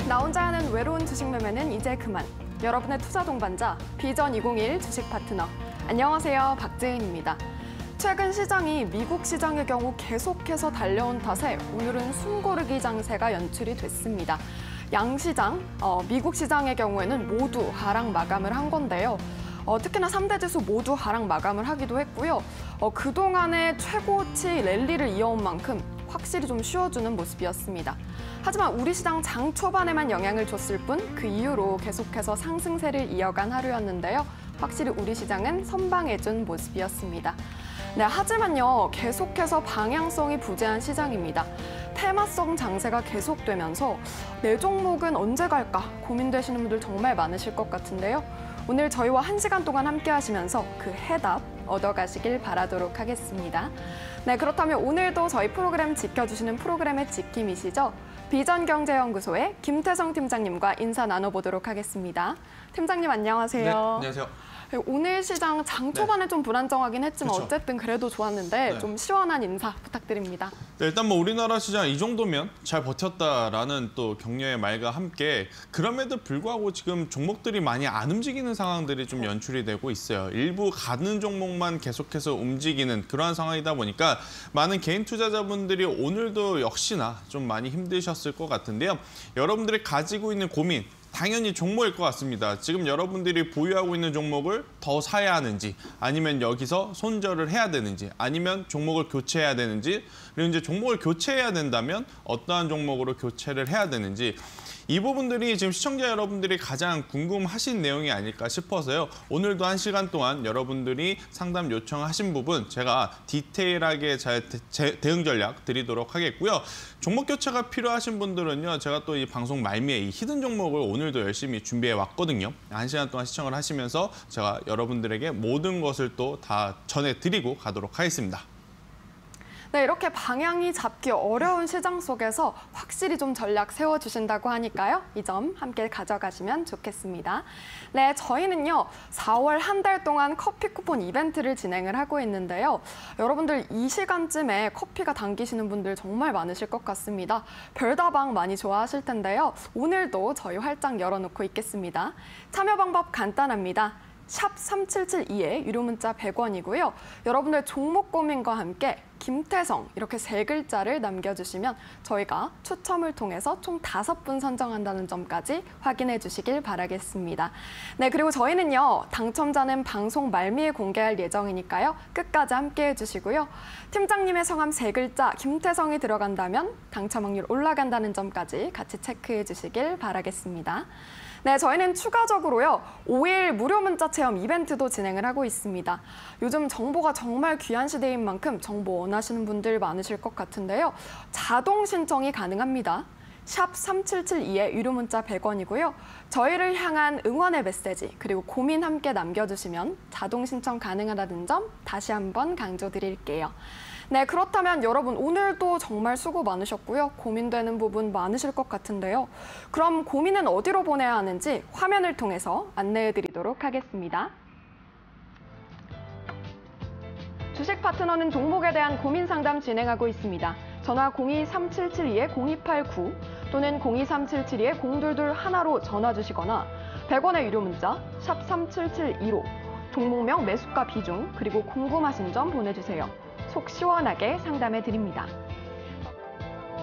나 혼자 하는 외로운 주식 매매는 이제 그만. 여러분의 투자 동반자, 비전 2021 주식 파트너. 안녕하세요, 박재은입니다. 최근 시장이 미국 시장의 경우 계속해서 달려온 탓에 오늘은 숨고르기 장세가 연출이 됐습니다. 양시장, 미국 시장의 경우에는 모두 하락 마감을 한 건데요. 특히나 3대 지수 모두 하락 마감을 하기도 했고요. 그동안의 최고치 랠리를 이어온 만큼 확실히 좀 쉬어주는 모습이었습니다. 하지만 우리 시장 장 초반에만 영향을 줬을 뿐 그 이후로 계속해서 상승세를 이어간 하루였는데요. 확실히 우리 시장은 선방해준 모습이었습니다. 네, 하지만요, 계속해서 방향성이 부재한 시장입니다. 테마성 장세가 계속되면서 내 종목은 언제 갈까 고민되시는 분들 정말 많으실 것 같은데요. 오늘 저희와 1시간 동안 함께 하시면서 그 해답 얻어가시길 바라도록 하겠습니다. 네, 그렇다면 오늘도 저희 프로그램 지켜주시는 프로그램의 지킴이시죠? 비전경제연구소의 김태성 팀장님과 인사 나눠보도록 하겠습니다. 팀장님 안녕하세요. 네, 안녕하세요. 오늘 시장 장 초반에 좀 불안정하긴 했지만 그렇죠. 어쨌든 그래도 좋았는데 좀 시원한 인사 부탁드립니다. 네, 일단 뭐 우리나라 시장 이 정도면 잘 버텼다라는 또 격려의 말과 함께 그럼에도 불구하고 지금 종목들이 많이 안 움직이는 상황들이 좀 연출이 되고 있어요. 일부 가는 종목만 계속해서 움직이는 그러한 상황이다 보니까 많은 개인 투자자분들이 오늘도 역시나 좀 많이 힘드셨을 것 같은데요. 여러분들이 가지고 있는 고민 당연히 종목일 것 같습니다. 지금 여러분들이 보유하고 있는 종목을 더 사야 하는지, 아니면 여기서 손절을 해야 되는지, 아니면 종목을 교체해야 되는지, 그리고 이제 종목을 교체해야 된다면 어떠한 종목으로 교체를 해야 되는지, 이 부분들이 지금 시청자 여러분들이 가장 궁금하신 내용이 아닐까 싶어서요. 오늘도 1시간 동안 여러분들이 상담 요청하신 부분 제가 디테일하게 잘 대응 전략 드리도록 하겠고요. 종목 교체가 필요하신 분들은요. 제가 또 이 방송 말미에 이 히든 종목을 오늘도 열심히 준비해 왔거든요. 1시간 동안 시청을 하시면서 제가 여러분들에게 모든 것을 또 다 전해드리고 가도록 하겠습니다. 네, 이렇게 방향이 잡기 어려운 시장 속에서 확실히 좀 전략 세워주신다고 하니까요. 이 점 함께 가져가시면 좋겠습니다. 네, 저희는요. 4월 한 달 동안 커피 쿠폰 이벤트를 진행을 하고 있는데요. 여러분들 이 시간쯤에 커피가 당기시는 분들 정말 많으실 것 같습니다. 별다방 많이 좋아하실 텐데요. 오늘도 저희 활짝 열어놓고 있겠습니다. 참여 방법 간단합니다. 샵 3772에 유료 문자 100원이고요. 여러분들 종목 고민과 함께 김태성 이렇게 3글자를 남겨주시면 저희가 추첨을 통해서 총 5분 선정한다는 점까지 확인해 주시길 바라겠습니다. 네, 그리고 저희는요. 당첨자는 방송 말미에 공개할 예정이니까요. 끝까지 함께 해주시고요. 팀장님의 성함 3글자 김태성이 들어간다면 당첨 확률 올라간다는 점까지 같이 체크해 주시길 바라겠습니다. 네, 저희는 추가적으로요. 5일 무료 문자 체험 이벤트도 진행을 하고 있습니다. 요즘 정보가 정말 귀한 시대인 만큼 정보 원하시는 분들 많으실 것 같은데요. 자동 신청이 가능합니다. 샵 3772에 유료 문자 100원이고요. 저희를 향한 응원의 메시지 그리고 고민 함께 남겨주시면 자동 신청 가능하다는 점 다시 한번 강조드릴게요. 네, 그렇다면 여러분 오늘도 정말 수고 많으셨고요. 고민되는 부분 많으실 것 같은데요. 그럼 고민은 어디로 보내야 하는지 화면을 통해서 안내해드리도록 하겠습니다. 주식 파트너는 종목에 대한 고민 상담 진행하고 있습니다. 전화 02-3772-0289 또는 02-3772-0222로 전화 주시거나 100원의 유료 문자 샵 3772로 종목명, 매수가 비중 그리고 궁금하신 점 보내주세요. 속 시원하게 상담해 드립니다.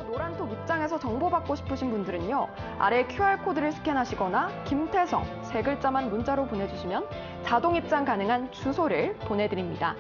노란톡 입장에서 정보받고 싶으신 분들은요. 아래 QR코드를 스캔하시거나 김태성 3글자만 문자로 보내주시면 자동 입장 가능한 주소를 보내드립니다.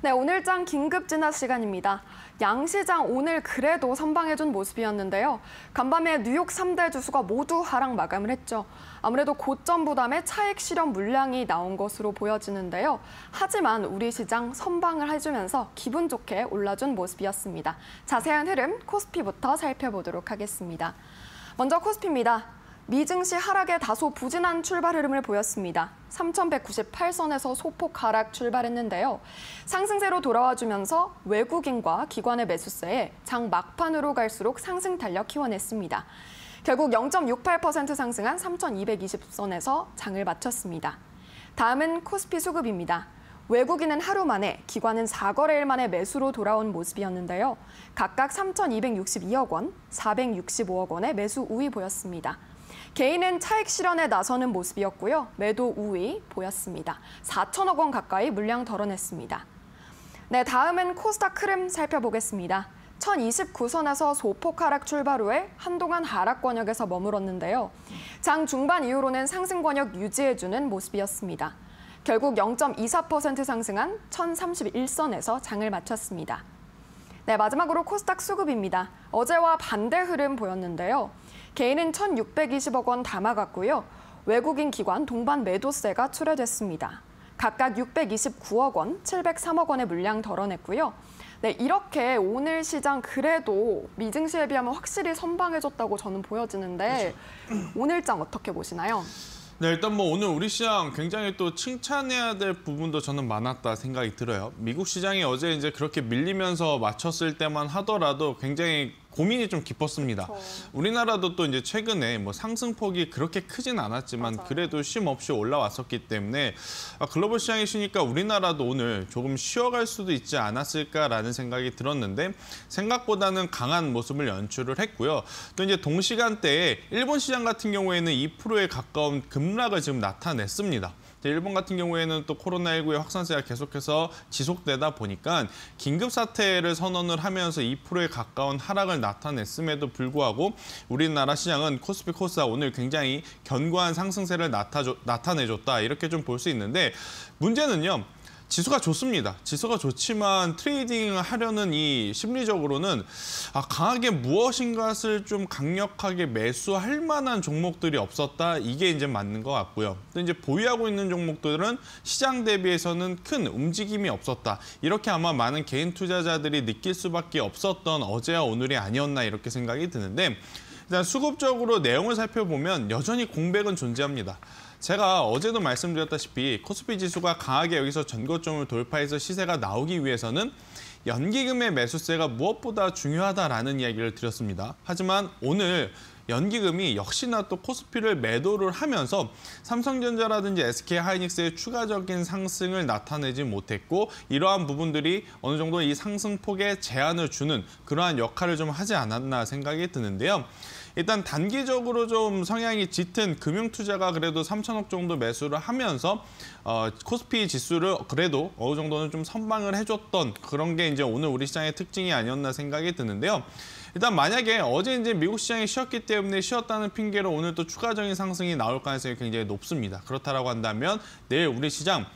네, 오늘 장 긴급 진화 시간입니다. 양시장 오늘 그래도 선방해준 모습이었는데요. 간밤에 뉴욕 3대 주수가 모두 하락 마감을 했죠. 아무래도 고점 부담에 차익 실현 물량이 나온 것으로 보여지는데요. 하지만 우리 시장 선방을 해주면서 기분 좋게 올라준 모습이었습니다. 자세한 흐름 코스피부터 살펴보도록 하겠습니다. 먼저 코스피입니다. 미증시 하락에 다소 부진한 출발 흐름을 보였습니다. 3,198선에서 소폭 하락 출발했는데요. 상승세로 돌아와주면서 외국인과 기관의 매수세에 장 막판으로 갈수록 상승 탄력 키워냈습니다. 결국 0.68% 상승한 3,220선에서 장을 마쳤습니다. 다음은 코스피 수급입니다. 외국인은 하루 만에, 기관은 4거래일 만에 매수로 돌아온 모습이었는데요. 각각 3,262억 원, 465억 원의 매수 우위 보였습니다. 개인은 차익 실현에 나서는 모습이었고요. 매도 우위 보였습니다. 4천억 원 가까이 물량 덜어냈습니다. 네, 다음은 코스닥 흐름 살펴보겠습니다. 1029선에서 소폭 하락 출발 후에 한동안 하락 권역에서 머물었는데요. 장 중반 이후로는 상승 권역 유지해주는 모습이었습니다. 결국 0.24% 상승한 1031선에서 장을 마쳤습니다. 네, 마지막으로 코스닥 수급입니다. 어제와 반대 흐름 보였는데요. 개인은 1,620억 원 담아갔고요. 외국인 기관 동반 매도세가 출회됐습니다. 각각 629억 원, 703억 원의 물량 덜어냈고요. 네, 이렇게 오늘 시장 그래도 미증시에 비하면 확실히 선방해줬다고 저는 보여지는데 오늘 장 어떻게 보시나요? 네, 일단 뭐 오늘 우리 시장 굉장히 또 칭찬해야 될 부분도 저는 많았다 생각이 들어요. 미국 시장이 어제 이제 그렇게 밀리면서 맞췄을 때만 하더라도 굉장히 고민이 좀 깊었습니다. 그렇죠. 우리나라도 또 이제 최근에 뭐 상승폭이 그렇게 크진 않았지만 맞아요. 그래도 쉼 없이 올라왔었기 때문에 글로벌 시장이 쉬니까 우리나라도 오늘 조금 쉬어갈 수도 있지 않았을까라는 생각이 들었는데 생각보다는 강한 모습을 연출을 했고요. 또 이제 동시간대에 일본 시장 같은 경우에는 2%에 가까운 급락을 지금 나타냈습니다. 일본 같은 경우에는 또 코로나19의 확산세가 계속해서 지속되다 보니까 긴급 사태를 선언을 하면서 2%에 가까운 하락을 나타냈음에도 불구하고 우리나라 시장은 코스피 코스닥 오늘 굉장히 견고한 상승세를 나타내줬다 이렇게 좀 볼 수 있는데 문제는요. 지수가 좋습니다. 지수가 좋지만 트레이딩을 하려는 이 심리적으로는 강하게 무엇인가를 좀 강력하게 매수할 만한 종목들이 없었다. 이게 이제 맞는 것 같고요. 또 이제 보유하고 있는 종목들은 시장 대비해서는 큰 움직임이 없었다. 이렇게 아마 많은 개인 투자자들이 느낄 수밖에 없었던 어제와 오늘이 아니었나 이렇게 생각이 드는데 일단 수급적으로 내용을 살펴보면 여전히 공백은 존재합니다. 제가 어제도 말씀드렸다시피 코스피 지수가 강하게 여기서 전고점을 돌파해서 시세가 나오기 위해서는 연기금의 매수세가 무엇보다 중요하다라는 이야기를 드렸습니다. 하지만 오늘 연기금이 역시나 또 코스피를 매도를 하면서 삼성전자라든지 SK하이닉스의 추가적인 상승을 나타내지 못했고 이러한 부분들이 어느 정도 이 상승폭에 제한을 주는 그러한 역할을 좀 하지 않았나 생각이 드는데요. 일단 단기적으로 좀 성향이 짙은 금융투자가 그래도 3천억 정도 매수를 하면서 코스피 지수를 그래도 어느 정도는 좀 선방을 해줬던 그런 게 이제 오늘 우리 시장의 특징이 아니었나 생각이 드는데요. 일단 만약에 어제 이제 미국 시장이 쉬었기 때문에 쉬었다는 핑계로 오늘 또 추가적인 상승이 나올 가능성이 굉장히 높습니다. 그렇다라고 한다면 내일 우리 시장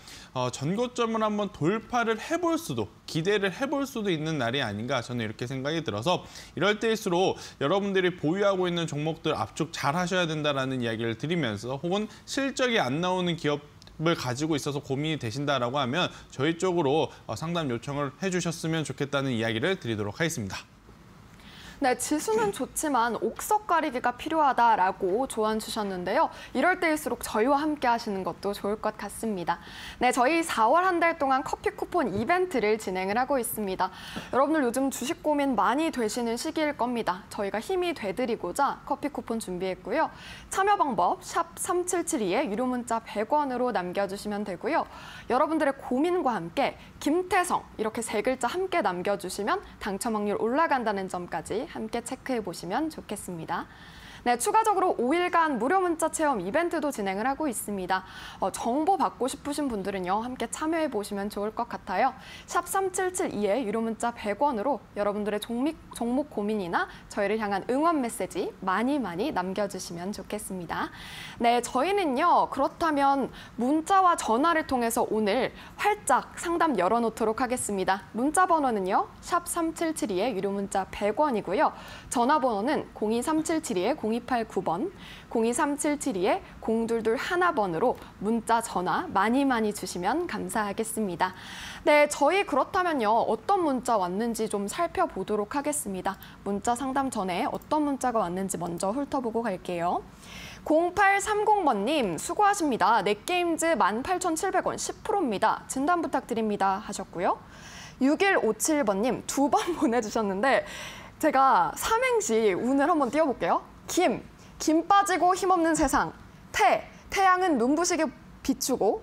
전고점을 한번 돌파를 해볼 수도 기대를 해볼 수도 있는 날이 아닌가 저는 이렇게 생각이 들어서 이럴 때일수록 여러분들이 보유하고 있는 종목들 압축 잘 하셔야 된다라는 이야기를 드리면서 혹은 실적이 안 나오는 기업을 가지고 있어서 고민이 되신다라고 하면 저희 쪽으로 상담 요청을 해주셨으면 좋겠다는 이야기를 드리도록 하겠습니다. 네, 지수는 좋지만 옥석 가리기가 필요하다라고 조언 주셨는데요. 이럴 때일수록 저희와 함께 하시는 것도 좋을 것 같습니다. 네, 저희 4월 한 달 동안 커피 쿠폰 이벤트를 진행을 하고 있습니다. 여러분들 요즘 주식 고민 많이 되시는 시기일 겁니다. 저희가 힘이 되드리고자 커피 쿠폰 준비했고요. 참여 방법 샵 3772에 유료 문자 100원으로 남겨주시면 되고요. 여러분들의 고민과 함께 김태성 이렇게 3글자 함께 남겨주시면 당첨 확률 올라간다는 점까지 함께 체크해 보시면 좋겠습니다. 네, 추가적으로 5일간 무료 문자 체험 이벤트도 진행을 하고 있습니다. 정보 받고 싶으신 분들은요, 함께 참여해 보시면 좋을 것 같아요. 샵 3772에 유료 문자 100원으로 여러분들의 종목 고민이나 저희를 향한 응원 메시지 많이 남겨주시면 좋겠습니다. 네, 저희는요, 그렇다면 문자와 전화를 통해서 오늘 활짝 상담 열어놓도록 하겠습니다. 문자 번호는요, 샵 3772에 유료 문자 100원이고요. 전화번호는 02377-2289번, 02377-0221번으로 문자, 전화 많이 주시면 감사하겠습니다. 네, 저희 그렇다면요, 어떤 문자 왔는지 좀 살펴보도록 하겠습니다. 문자 상담 전에 어떤 문자가 왔는지 먼저 훑어보고 갈게요. 0830번님 수고하십니다. 넷게임즈 18,700원 10%입니다. 진단 부탁드립니다 하셨고요. 6157번님 2번 보내주셨는데 제가 삼행시 운을 한번 띄워볼게요. 김 빠지고 힘없는 세상. 태양은 눈부시게 비추고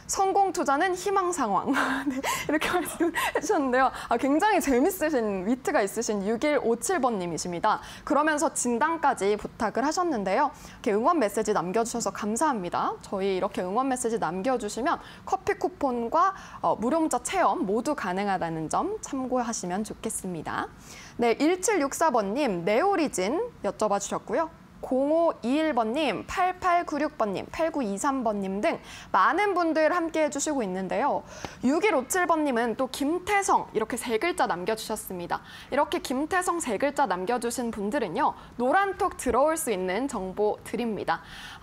성공 투자는 희망 상황. 네, 이렇게 말씀해 주셨는데요. 굉장히 재밌으신, 위트가 있으신 6157번님이십니다. 그러면서 진단까지 부탁을 하셨는데요. 이렇게 응원 메시지 남겨주셔서 감사합니다. 저희 이렇게 응원 메시지 남겨주시면 커피 쿠폰과 무료 문자 체험 모두 가능하다는 점 참고하시면 좋겠습니다. 네, 1764번님 네오리진 여쭤봐 주셨고요. 0521번님, 8896번님, 8923번님 등 많은 분들 함께 해주시고 있는데요. 6157번님은 또 김태성 이렇게 3글자 남겨주셨습니다. 이렇게 김태성 3글자 남겨주신 분들은요. 노란톡 들어올 수 있는 정보 드립니다.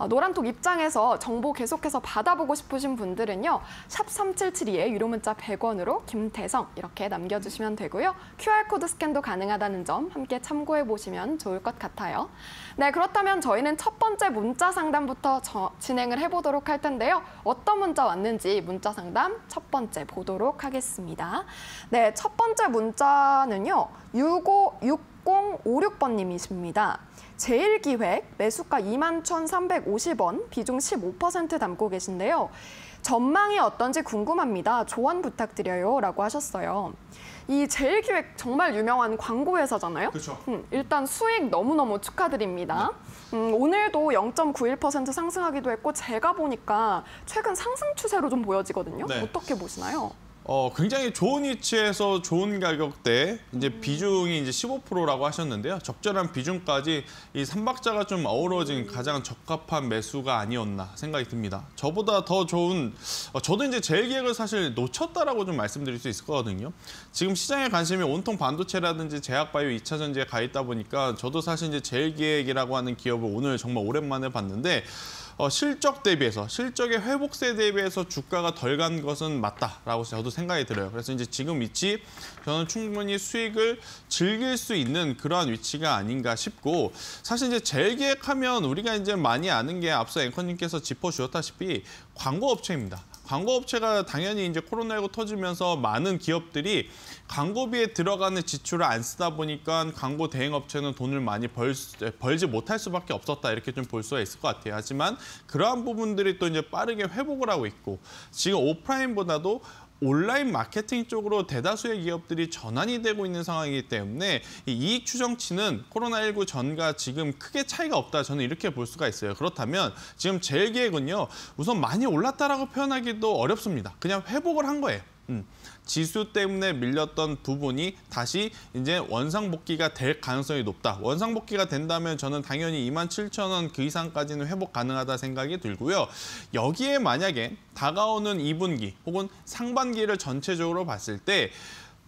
노란톡 입장에서 정보 계속해서 받아보고 싶으신 분들은요. 샵 3772에 유료 문자 100원으로 김태성 이렇게 남겨주시면 되고요. QR코드 스캔도 가능하다는 점 함께 참고해 보시면 좋을 것 같아요. 네, 그렇다면 저희는 첫 번째 문자 상담부터 진행을 해보도록 할 텐데요. 어떤 문자 왔는지 문자 상담 첫 번째 보도록 하겠습니다. 네, 첫 번째 문자는요. 6056번님이십니다. 제일기획 매수가 21,350원, 비중 15% 담고 계신데요. 전망이 어떤지 궁금합니다. 조언 부탁드려요 라고 하셨어요. 이 제일기획 정말 유명한 광고회사잖아요. 그렇죠. 일단 수익 너무너무 축하드립니다. 오늘도 0.91% 상승하기도 했고 제가 보니까 최근 상승 추세로 좀 보여지거든요. 네. 어떻게 보시나요? 굉장히 좋은 위치에서 좋은 가격대, 이제 비중이 이제 15%라고 하셨는데요. 적절한 비중까지 이 삼박자가 좀 어우러진 가장 적합한 매수가 아니었나 생각이 듭니다. 저보다 더 좋은, 저도 이제 제일기획을 사실 놓쳤다라고 좀 말씀드릴 수 있을 거거든요. 지금 시장에 관심이 온통 반도체라든지 제약바이오 2차 전지에 가 있다 보니까 저도 사실 이제 제일기획이라고 하는 기업을 오늘 정말 오랜만에 봤는데 실적 대비해서, 실적의 회복세 대비해서 주가가 덜 간 것은 맞다라고 저도 생각이 들어요. 그래서 이제 지금 위치, 저는 충분히 수익을 즐길 수 있는 그러한 위치가 아닌가 싶고, 사실 이제 제일기획하면 우리가 이제 많이 아는 게 앞서 앵커님께서 짚어주셨다시피 광고업체입니다. 광고업체가 당연히 이제 코로나19 터지면서 많은 기업들이 광고비에 들어가는 지출을 안 쓰다 보니까 광고 대행업체는 돈을 많이 벌지 못할 수밖에 없었다, 이렇게 좀 볼 수가 있을 것 같아요. 하지만 그러한 부분들이 또 이제 빠르게 회복을 하고 있고, 지금 오프라인보다도 온라인 마케팅 쪽으로 대다수의 기업들이 전환이 되고 있는 상황이기 때문에 이 이익 추정치는 코로나19 전과 지금 크게 차이가 없다, 저는 이렇게 볼 수가 있어요. 그렇다면 지금 제일기획은요, 우선 많이 올랐다라고 표현하기도 어렵습니다. 그냥 회복을 한 거예요. 지수 때문에 밀렸던 부분이 다시 이제 원상복귀가 될 가능성이 높다. 원상복귀가 된다면 저는 당연히 27,000원 그 이상까지는 회복 가능하다 생각이 들고요. 여기에 만약에 다가오는 2분기 혹은 상반기를 전체적으로 봤을 때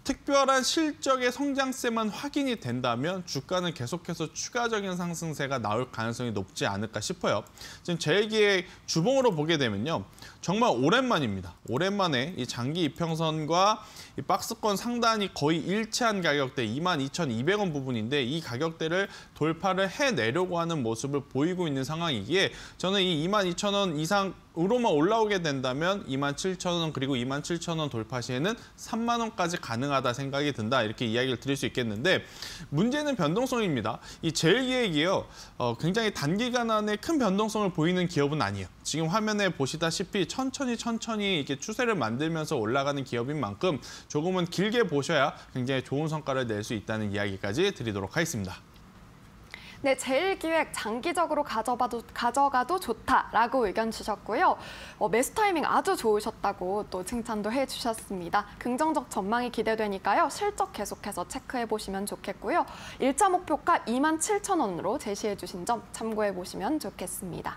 특별한 실적의 성장세만 확인이 된다면 주가는 계속해서 추가적인 상승세가 나올 가능성이 높지 않을까 싶어요. 지금 제일기획 주봉으로 보게 되면요. 정말 오랜만입니다. 오랜만에 이 장기 이평선과 이 박스권 상단이 거의 일치한 가격대 22,200원 부분인데, 이 가격대를 돌파를 해내려고 하는 모습을 보이고 있는 상황이기에 저는 이 22,000원 이상으로만 올라오게 된다면 27,000원 그리고 27,000원 돌파 시에는 3만 원까지 가능하다 생각이 든다, 이렇게 이야기를 드릴 수 있겠는데, 문제는 변동성입니다. 이 제일기획이요, 굉장히 단기간 안에 큰 변동성을 보이는 기업은 아니에요. 지금 화면에 보시다시피 천천히 이렇게 추세를 만들면서 올라가는 기업인 만큼 조금은 길게 보셔야 굉장히 좋은 성과를 낼 수 있다는 이야기까지 드리도록 하겠습니다. 네, 제일기획 장기적으로 가져가도 좋다라고 의견 주셨고요. 매수 타이밍 아주 좋으셨다고 또 칭찬도 해주셨습니다. 긍정적 전망이 기대되니까요. 실적 계속해서 체크해 보시면 좋겠고요. 1차 목표가 27,000원으로 제시해 주신 점 참고해 보시면 좋겠습니다.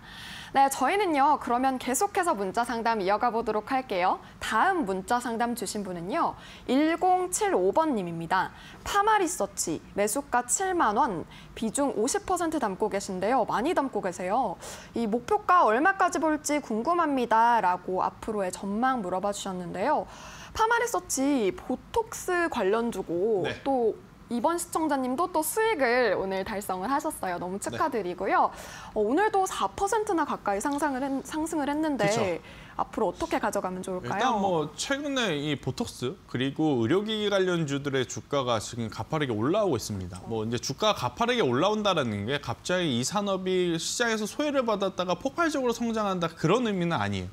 네, 저희는요. 그러면 계속해서 문자 상담 이어가 보도록 할게요. 다음 문자 상담 주신 분은요. 1075번님입니다. 파마리서치 매수가 7만 원, 비중 50% 담고 계신데요. 많이 담고 계세요. 이 목표가 얼마까지 볼지 궁금합니다. 라고 앞으로의 전망 물어봐 주셨는데요. 파마리서치 보톡스 관련주고 네. 또 이번 시청자님도 또 수익을 오늘 달성을 하셨어요. 너무 축하드리고요. 오늘도 4%나 가까이 상승을 했는데 그쵸. 앞으로 어떻게 가져가면 좋을까요? 일단 뭐 최근에 이 보톡스 그리고 의료기기 관련주들의 주가가 지금 가파르게 올라오고 있습니다. 뭐 이제 주가가 가파르게 올라온다라는 게 갑자기 이 산업이 시장에서 소외를 받았다가 폭발적으로 성장한다 그런 의미는 아니에요.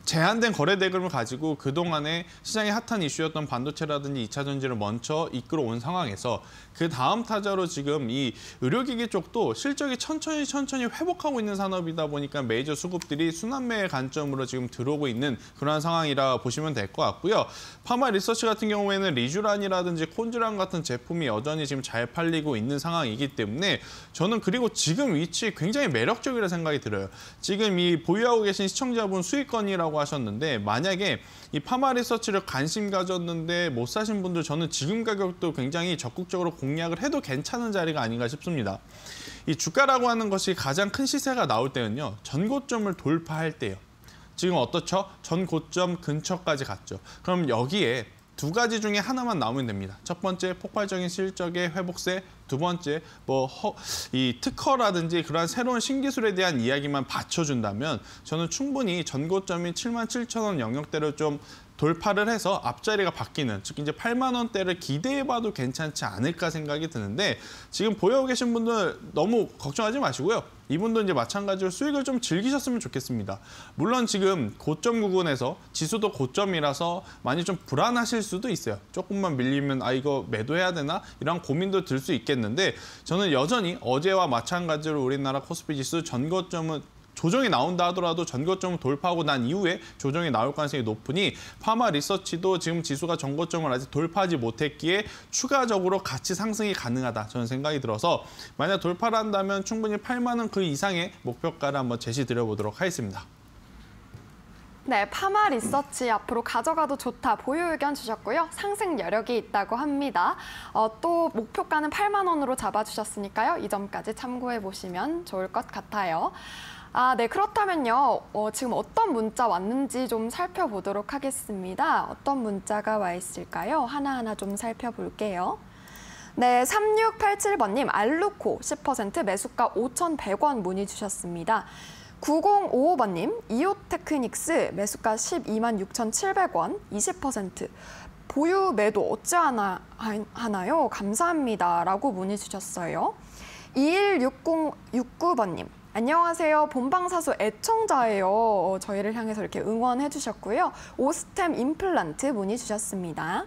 제한된 거래 대금을 가지고 그동안에 시장의 핫한 이슈였던 반도체라든지 2차 전지를 먼저 이끌어온 상황에서 그 다음 타자로 지금 이 의료기기 쪽도 실적이 천천히 회복하고 있는 산업이다 보니까 메이저 수급들이 순환매의 관점으로 지금 들어오고 있는 그러한 상황이라 보시면 될 것 같고요. 파마 리서치 같은 경우에는 리쥬란이라든지 콘쥬란 같은 제품이 여전히 지금 잘 팔리고 있는 상황이기 때문에 저는 그리고 지금 위치 굉장히 매력적이라 생각이 들어요. 지금 이 보유하고 계신 시청자분 수익권이라고 하셨는데 만약에 이 파마 리서치를 관심 가졌는데 못 사신 분들 저는 지금 가격도 굉장히 적극적으로 공략을 해도 괜찮은 자리가 아닌가 싶습니다. 이 주가라고 하는 것이 가장 큰 시세가 나올 때는요. 전고점을 돌파할 때요. 지금 어떻죠? 전고점 근처까지 갔죠. 그럼 여기에 두 가지 중에 하나만 나오면 됩니다. 첫 번째, 폭발적인 실적의 회복세. 두 번째, 이 특허라든지 그러한 새로운 신기술에 대한 이야기만 받쳐준다면 저는 충분히 전고점인 77,000원 영역대로 좀 돌파를 해서 앞자리가 바뀌는, 즉 이제 8만 원대를 기대해봐도 괜찮지 않을까 생각이 드는데 지금 보유하고 계신 분들 너무 걱정하지 마시고요. 이분도 이제 마찬가지로 수익을 좀 즐기셨으면 좋겠습니다. 물론 지금 고점 구간에서 지수도 고점이라서 많이 좀 불안하실 수도 있어요. 조금만 밀리면 이거 매도해야 되나? 이런 고민도 들 수 있겠는데 저는 여전히 어제와 마찬가지로 우리나라 코스피 지수 전고점은 조정이 나온다 하더라도 전고점을 돌파하고 난 이후에 조정이 나올 가능성이 높으니 파마 리서치도 지금 지수가 전고점을 아직 돌파하지 못했기에 추가적으로 같이 상승이 가능하다 저는 생각이 들어서 만약 돌파를 한다면 충분히 8만 원 그 이상의 목표가를 한번 제시 드려보도록 하겠습니다. 네, 파마 리서치 앞으로 가져가도 좋다 보유 의견 주셨고요. 상승 여력이 있다고 합니다. 또 목표가는 8만 원으로 잡아주셨으니까요. 이 점까지 참고해 보시면 좋을 것 같아요. 네, 그렇다면요. 지금 어떤 문자 왔는지 좀 살펴보도록 하겠습니다. 어떤 문자가 와 있을까요? 하나하나 좀 살펴볼게요. 네, 3687번님, 알루코 10% 매수가 5,100원 문의 주셨습니다. 9055번님, 이오테크닉스 매수가 12만 6,700원, 20%. 보유 매도 어찌하나요? 감사합니다. 라고 문의 주셨어요. 216069번님, 안녕하세요. 본방사수 애청자예요. 저희를 향해서 이렇게 응원해 주셨고요. 오스템 임플란트 문의 주셨습니다.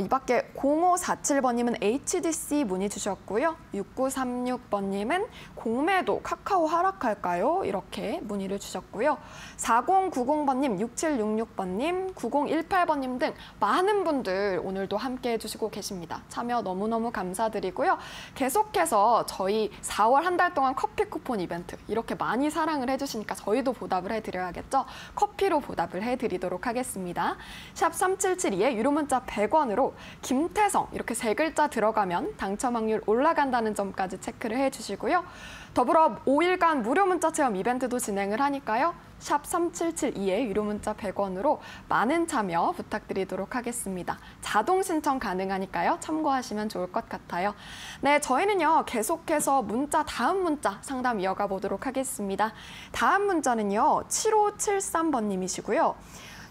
이 밖에 0547번님은 HDC 문의 주셨고요. 6936번님은 공매도 카카오 하락할까요? 이렇게 문의를 주셨고요. 4090번님, 6766번님, 9018번님 등 많은 분들 오늘도 함께해 주시고 계십니다. 참여 너무너무 감사드리고요. 계속해서 저희 4월 한 달 동안 커피 쿠폰 이벤트 이렇게 많이 사랑을 해주시니까 저희도 보답을 해드려야겠죠? 커피로 보답을 해드리도록 하겠습니다. 샵 3772에 유료 문자 100원으로 김태성 이렇게 세 글자 들어가면 당첨 확률 올라간다는 점까지 체크를 해주시고요. 더불어 5일간 무료 문자 체험 이벤트도 진행을 하니까요. 샵 3772에 유료 문자 100원으로 많은 참여 부탁드리도록 하겠습니다. 자동 신청 가능하니까요. 참고하시면 좋을 것 같아요. 네, 저희는요. 계속해서 다음 문자 상담 이어가 보도록 하겠습니다. 다음 문자는요. 7573번님이시고요.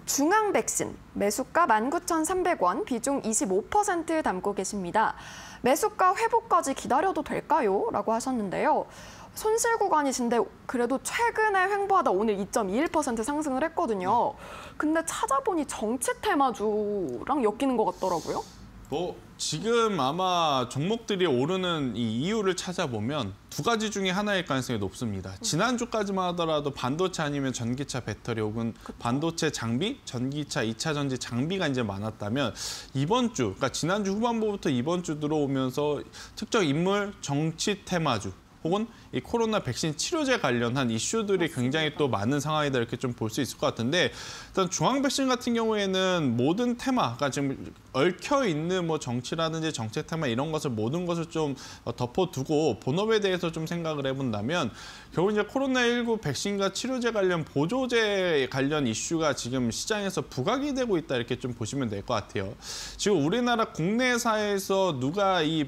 중앙백신 매수가 19,300원, 비중 25% 담고 계십니다. 매수가 회복까지 기다려도 될까요? 라고 하셨는데요. 손실 구간이신데 그래도 최근에 횡보하다 오늘 2.21% 상승을 했거든요. 근데 찾아보니 정치 테마주랑 엮이는 것 같더라고요. 지금 아마 종목들이 오르는 이 이유를 찾아보면 두 가지 중에 하나일 가능성이 높습니다. 지난주까지만 하더라도 반도체 아니면 전기차 배터리 혹은 반도체 장비, 전기차 2차 전지 장비가 이제 많았다면 이번 주, 그러니까 지난주 후반부부터 이번 주 들어오면서 특정 인물, 정치 테마주 혹은 이 코로나 백신 치료제 관련한 이슈들이 굉장히 또 많은 상황이다 이렇게 좀 볼 수 있을 것 같은데 일단 중앙 백신 같은 경우에는 모든 테마가 지금 얽혀 있는 뭐 정치라든지 정책 테마 이런 것을 모든 것을 좀 덮어두고 본업에 대해서 좀 생각을 해본다면 결국 이제 코로나19 백신과 치료제 관련 보조제 관련 이슈가 지금 시장에서 부각이 되고 있다 이렇게 좀 보시면 될 것 같아요. 지금 우리나라 국내사에서 누가 이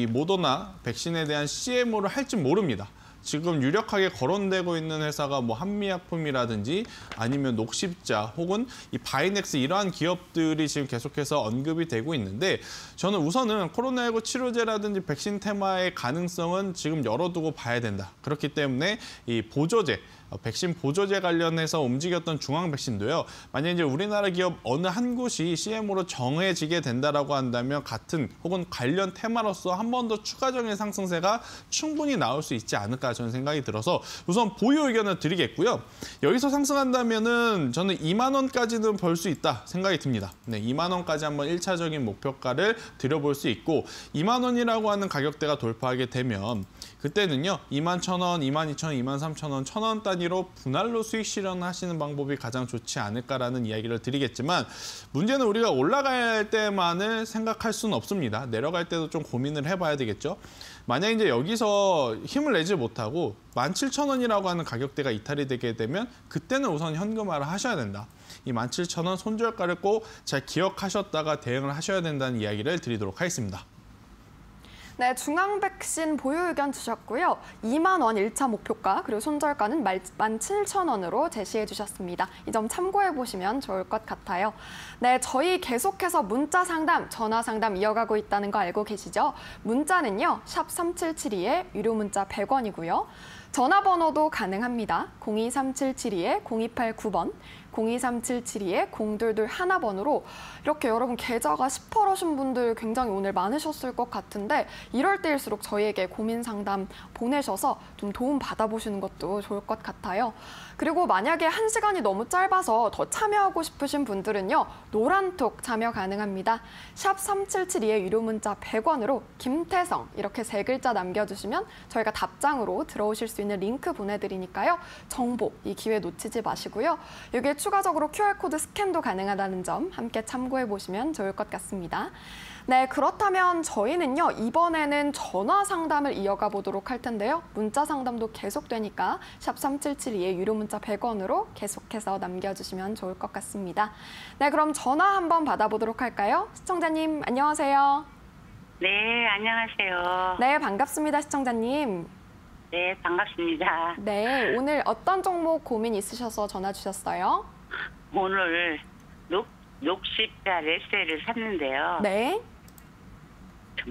모더나 백신에 대한 CMO를 할지 모릅니다. 지금 유력하게 거론되고 있는 회사가 뭐 한미약품이라든지 아니면 녹십자 혹은 이 바이넥스 이러한 기업들이 지금 계속해서 언급이 되고 있는데 저는 우선은 코로나19 치료제라든지 백신 테마의 가능성은 지금 열어두고 봐야 된다. 그렇기 때문에 이 보조제, 백신 보조제 관련해서 움직였던 중앙 백신도요. 만약 이제 우리나라 기업 어느 한 곳이 CMO로 정해지게 된다라고 한다면 같은 혹은 관련 테마로서 한 번 더 추가적인 상승세가 충분히 나올 수 있지 않을까 저는 생각이 들어서 우선 보유 의견을 드리겠고요. 여기서 상승한다면은 저는 2만 원까지는 벌 수 있다 생각이 듭니다. 네, 2만 원까지 한번 1차적인 목표가를 드려볼 수 있고 2만 원이라고 하는 가격대가 돌파하게 되면 그때는요. 2만 1,000원, 2만 2,000원, 2만 3,000원, 1,000원 단위로 분할로 수익 실현하시는 방법이 가장 좋지 않을까라는 이야기를 드리겠지만 문제는 우리가 올라갈 때만을 생각할 수는 없습니다. 내려갈 때도 좀 고민을 해봐야 되겠죠. 만약 이제 여기서 힘을 내지 못하고 17,000원이라고 하는 가격대가 이탈이 되게 되면 그때는 우선 현금화를 하셔야 된다. 이 17,000원 손절가를 꼭 잘 기억하셨다가 대응을 하셔야 된다는 이야기를 드리도록 하겠습니다. 네, 중앙 백신 보유 의견 주셨고요. 2만 원 1차 목표가 그리고 손절가는 17,000원으로 제시해 주셨습니다. 이 점 참고해 보시면 좋을 것 같아요. 네, 저희 계속해서 문자 상담, 전화 상담 이어가고 있다는 거 알고 계시죠? 문자는요. 샵 3772에 유료 문자 100원이고요. 전화번호도 가능합니다. 023772-0289번, 023772-0221번으로 이렇게 여러분 계좌가 시퍼러신 분들 굉장히 오늘 많으셨을 것 같은데 이럴 때일수록 저희에게 고민 상담 보내셔서 좀 도움 받아보시는 것도 좋을 것 같아요. 그리고 만약에 1시간이 너무 짧아서 더 참여하고 싶으신 분들은요. 노란톡 참여 가능합니다. 샵 3772의 유료 문자 100원으로 김태성 이렇게 3글자 남겨주시면 저희가 답장으로 들어오실 수 있는 링크 보내드리니까요. 정보 이 기회 놓치지 마시고요. 여기에 추가적으로 QR코드 스캔도 가능하다는 점 함께 참고해 보시면 좋을 것 같습니다. 네, 그렇다면 저희는요. 이번에는 전화 상담을 이어가 보도록 할 텐데요. 문자 상담도 계속되니까 샵 3772의 유료 문자 100원으로 계속해서 남겨주시면 좋을 것 같습니다. 네, 그럼 전화 한번 받아보도록 할까요? 시청자님, 안녕하세요. 네, 안녕하세요. 네, 반갑습니다, 시청자님. 네, 반갑습니다. 네, 오늘 어떤 종목 고민 있으셔서 전화 주셨어요? 오늘 녹십자 레셀을 샀는데요. 네.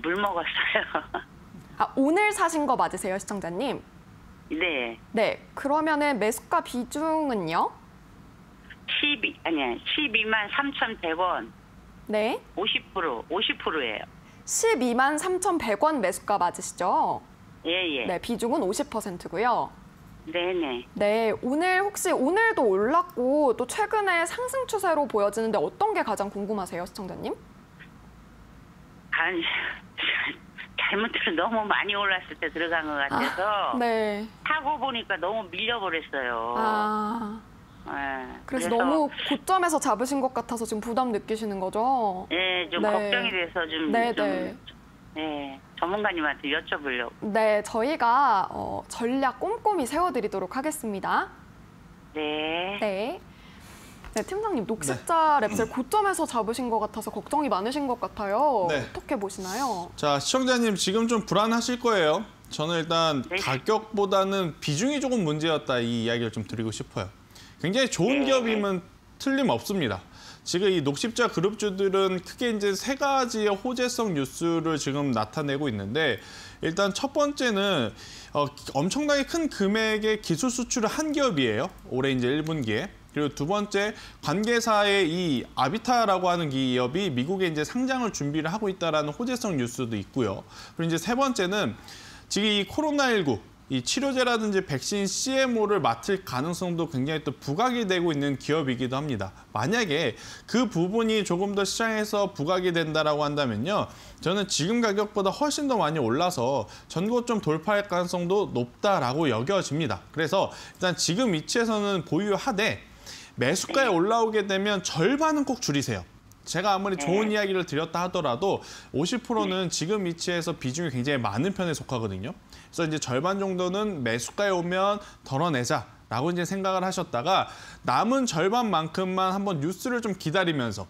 물 먹었어요. 아, 오늘 사신 거 맞으세요, 시청자님? 네. 네, 그러면은 매수가 비중은요? 12만 3,100원. 네. 50%예요. 12만 3,100원 매수가 맞으시죠? 예. 네, 비중은 50%고요. 네네. 네, 혹시 오늘도 올랐고 또 최근에 상승 추세로 보여지는데 어떤 게 가장 궁금하세요, 시청자님? 아니, 잘못해서 너무 많이 올랐을 때 들어간 것 같아서 네. 타고 보니까 너무 밀려버렸어요. 네, 그래서 너무 고점에서 잡으신 것 같아서 지금 부담 느끼시는 거죠? 네, 좀 네. 걱정이 돼서 네. 전문가님한테 여쭤보려고. 네, 저희가 전략 꼼꼼히 세워드리도록 하겠습니다. 네. 네. 네, 팀장님, 녹십자 랩셀 고점에서 잡으신 것 같아서 걱정이 많으신 것 같아요. 네. 어떻게 보시나요? 자, 시청자님 지금 좀 불안하실 거예요. 저는 일단 네. 가격보다는 비중이 조금 문제였다 이 이야기를 좀 드리고 싶어요. 굉장히 좋은 기업이면 틀림없습니다. 지금 이 녹십자 그룹주들은 크게 이제 3가지의 호재성 뉴스를 지금 나타내고 있는데 일단 첫 번째는 엄청나게 큰 금액의 기술 수출을 한 기업이에요. 올해 이제 1분기에. 그리고 두 번째, 관계사의 이 아비타라고 하는 기업이 미국에 이제 상장을 준비를 하고 있다라는 호재성 뉴스도 있고요. 그리고 이제 세 번째는 지금 이 코로나19 이 치료제라든지 백신 CMO를 맡을 가능성도 굉장히 또 부각이 되고 있는 기업이기도 합니다. 만약에 그 부분이 조금 더 시장에서 부각이 된다라고 한다면요, 저는 지금 가격보다 훨씬 더 많이 올라서 전고점 돌파할 가능성도 높다라고 여겨집니다. 그래서 일단 지금 위치에서는 보유하되 매수가에 올라오게 되면 절반은 꼭 줄이세요. 제가 아무리 좋은 이야기를 드렸다 하더라도 50%는 지금 위치에서 비중이 굉장히 많은 편에 속하거든요. 그래서 이제 절반 정도는 매수가에 오면 덜어내자라고 이제 생각을 하셨다가 남은 절반만큼만 한번 뉴스를 좀 기다리면서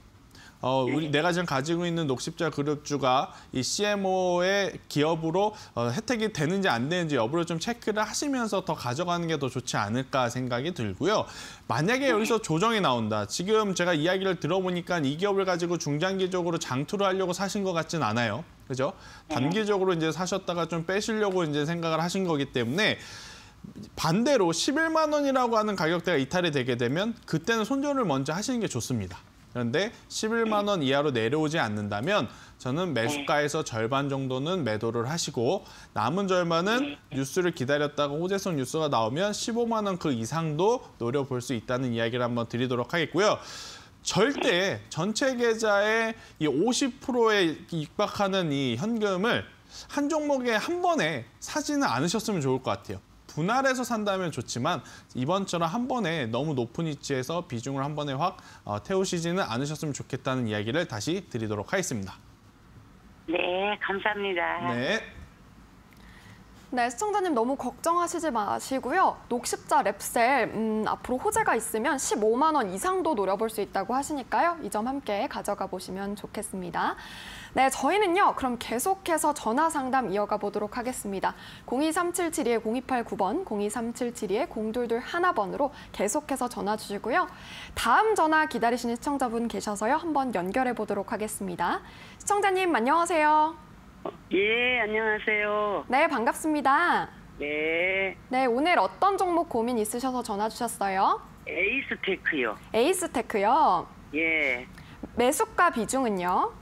내가 지금 가지고 있는 녹십자 그룹주가 이 CMO의 기업으로 혜택이 되는지 안 되는지 여부를 좀 체크를 하시면서 더 가져가는 게 더 좋지 않을까 생각이 들고요. 만약에 여기서 조정이 나온다. 지금 제가 이야기를 들어보니까 이 기업을 가지고 중장기적으로 장투를 하려고 사신 것 같진 않아요. 그죠? 단기적으로 이제 사셨다가 좀 빼시려고 이제 생각을 하신 거기 때문에 반대로 11만 원이라고 하는 가격대가 이탈이 되게 되면 그때는 손절을 먼저 하시는 게 좋습니다. 그런데 11만 원 이하로 내려오지 않는다면 저는 매수가에서 절반 정도는 매도를 하시고 남은 절반은 뉴스를 기다렸다가 호재성 뉴스가 나오면 15만 원 그 이상도 노려볼 수 있다는 이야기를 한번 드리도록 하겠고요. 절대 전체 계좌의 이 50%에 육박하는 이 현금을 한 종목에 한 번에 사지는 않으셨으면 좋을 것 같아요. 분할해서 산다면 좋지만 이번처럼 한 번에 너무 높은 위치에서 비중을 한 번에 확 태우시지는 않으셨으면 좋겠다는 이야기를 다시 드리도록 하겠습니다. 네, 감사합니다. 네. 네, 시청자님 너무 걱정하시지 마시고요. 녹십자 랩셀 앞으로 호재가 있으면 15만 원 이상도 노려볼 수 있다고 하시니까요. 이 점 함께 가져가 보시면 좋겠습니다. 네, 저희는요. 그럼 계속해서 전화 상담 이어가 보도록 하겠습니다. 02377-0289번, 02377-0221번으로 계속해서 전화 주시고요. 다음 전화 기다리시는 시청자분 계셔서요. 한번 연결해 보도록 하겠습니다. 시청자님 안녕하세요. 예, 안녕하세요. 네, 반갑습니다. 네, 네, 오늘 어떤 종목 고민 있으셔서 전화 주셨어요? 에이스테크요. 에이스테크요. 예, 매수가 비중은요?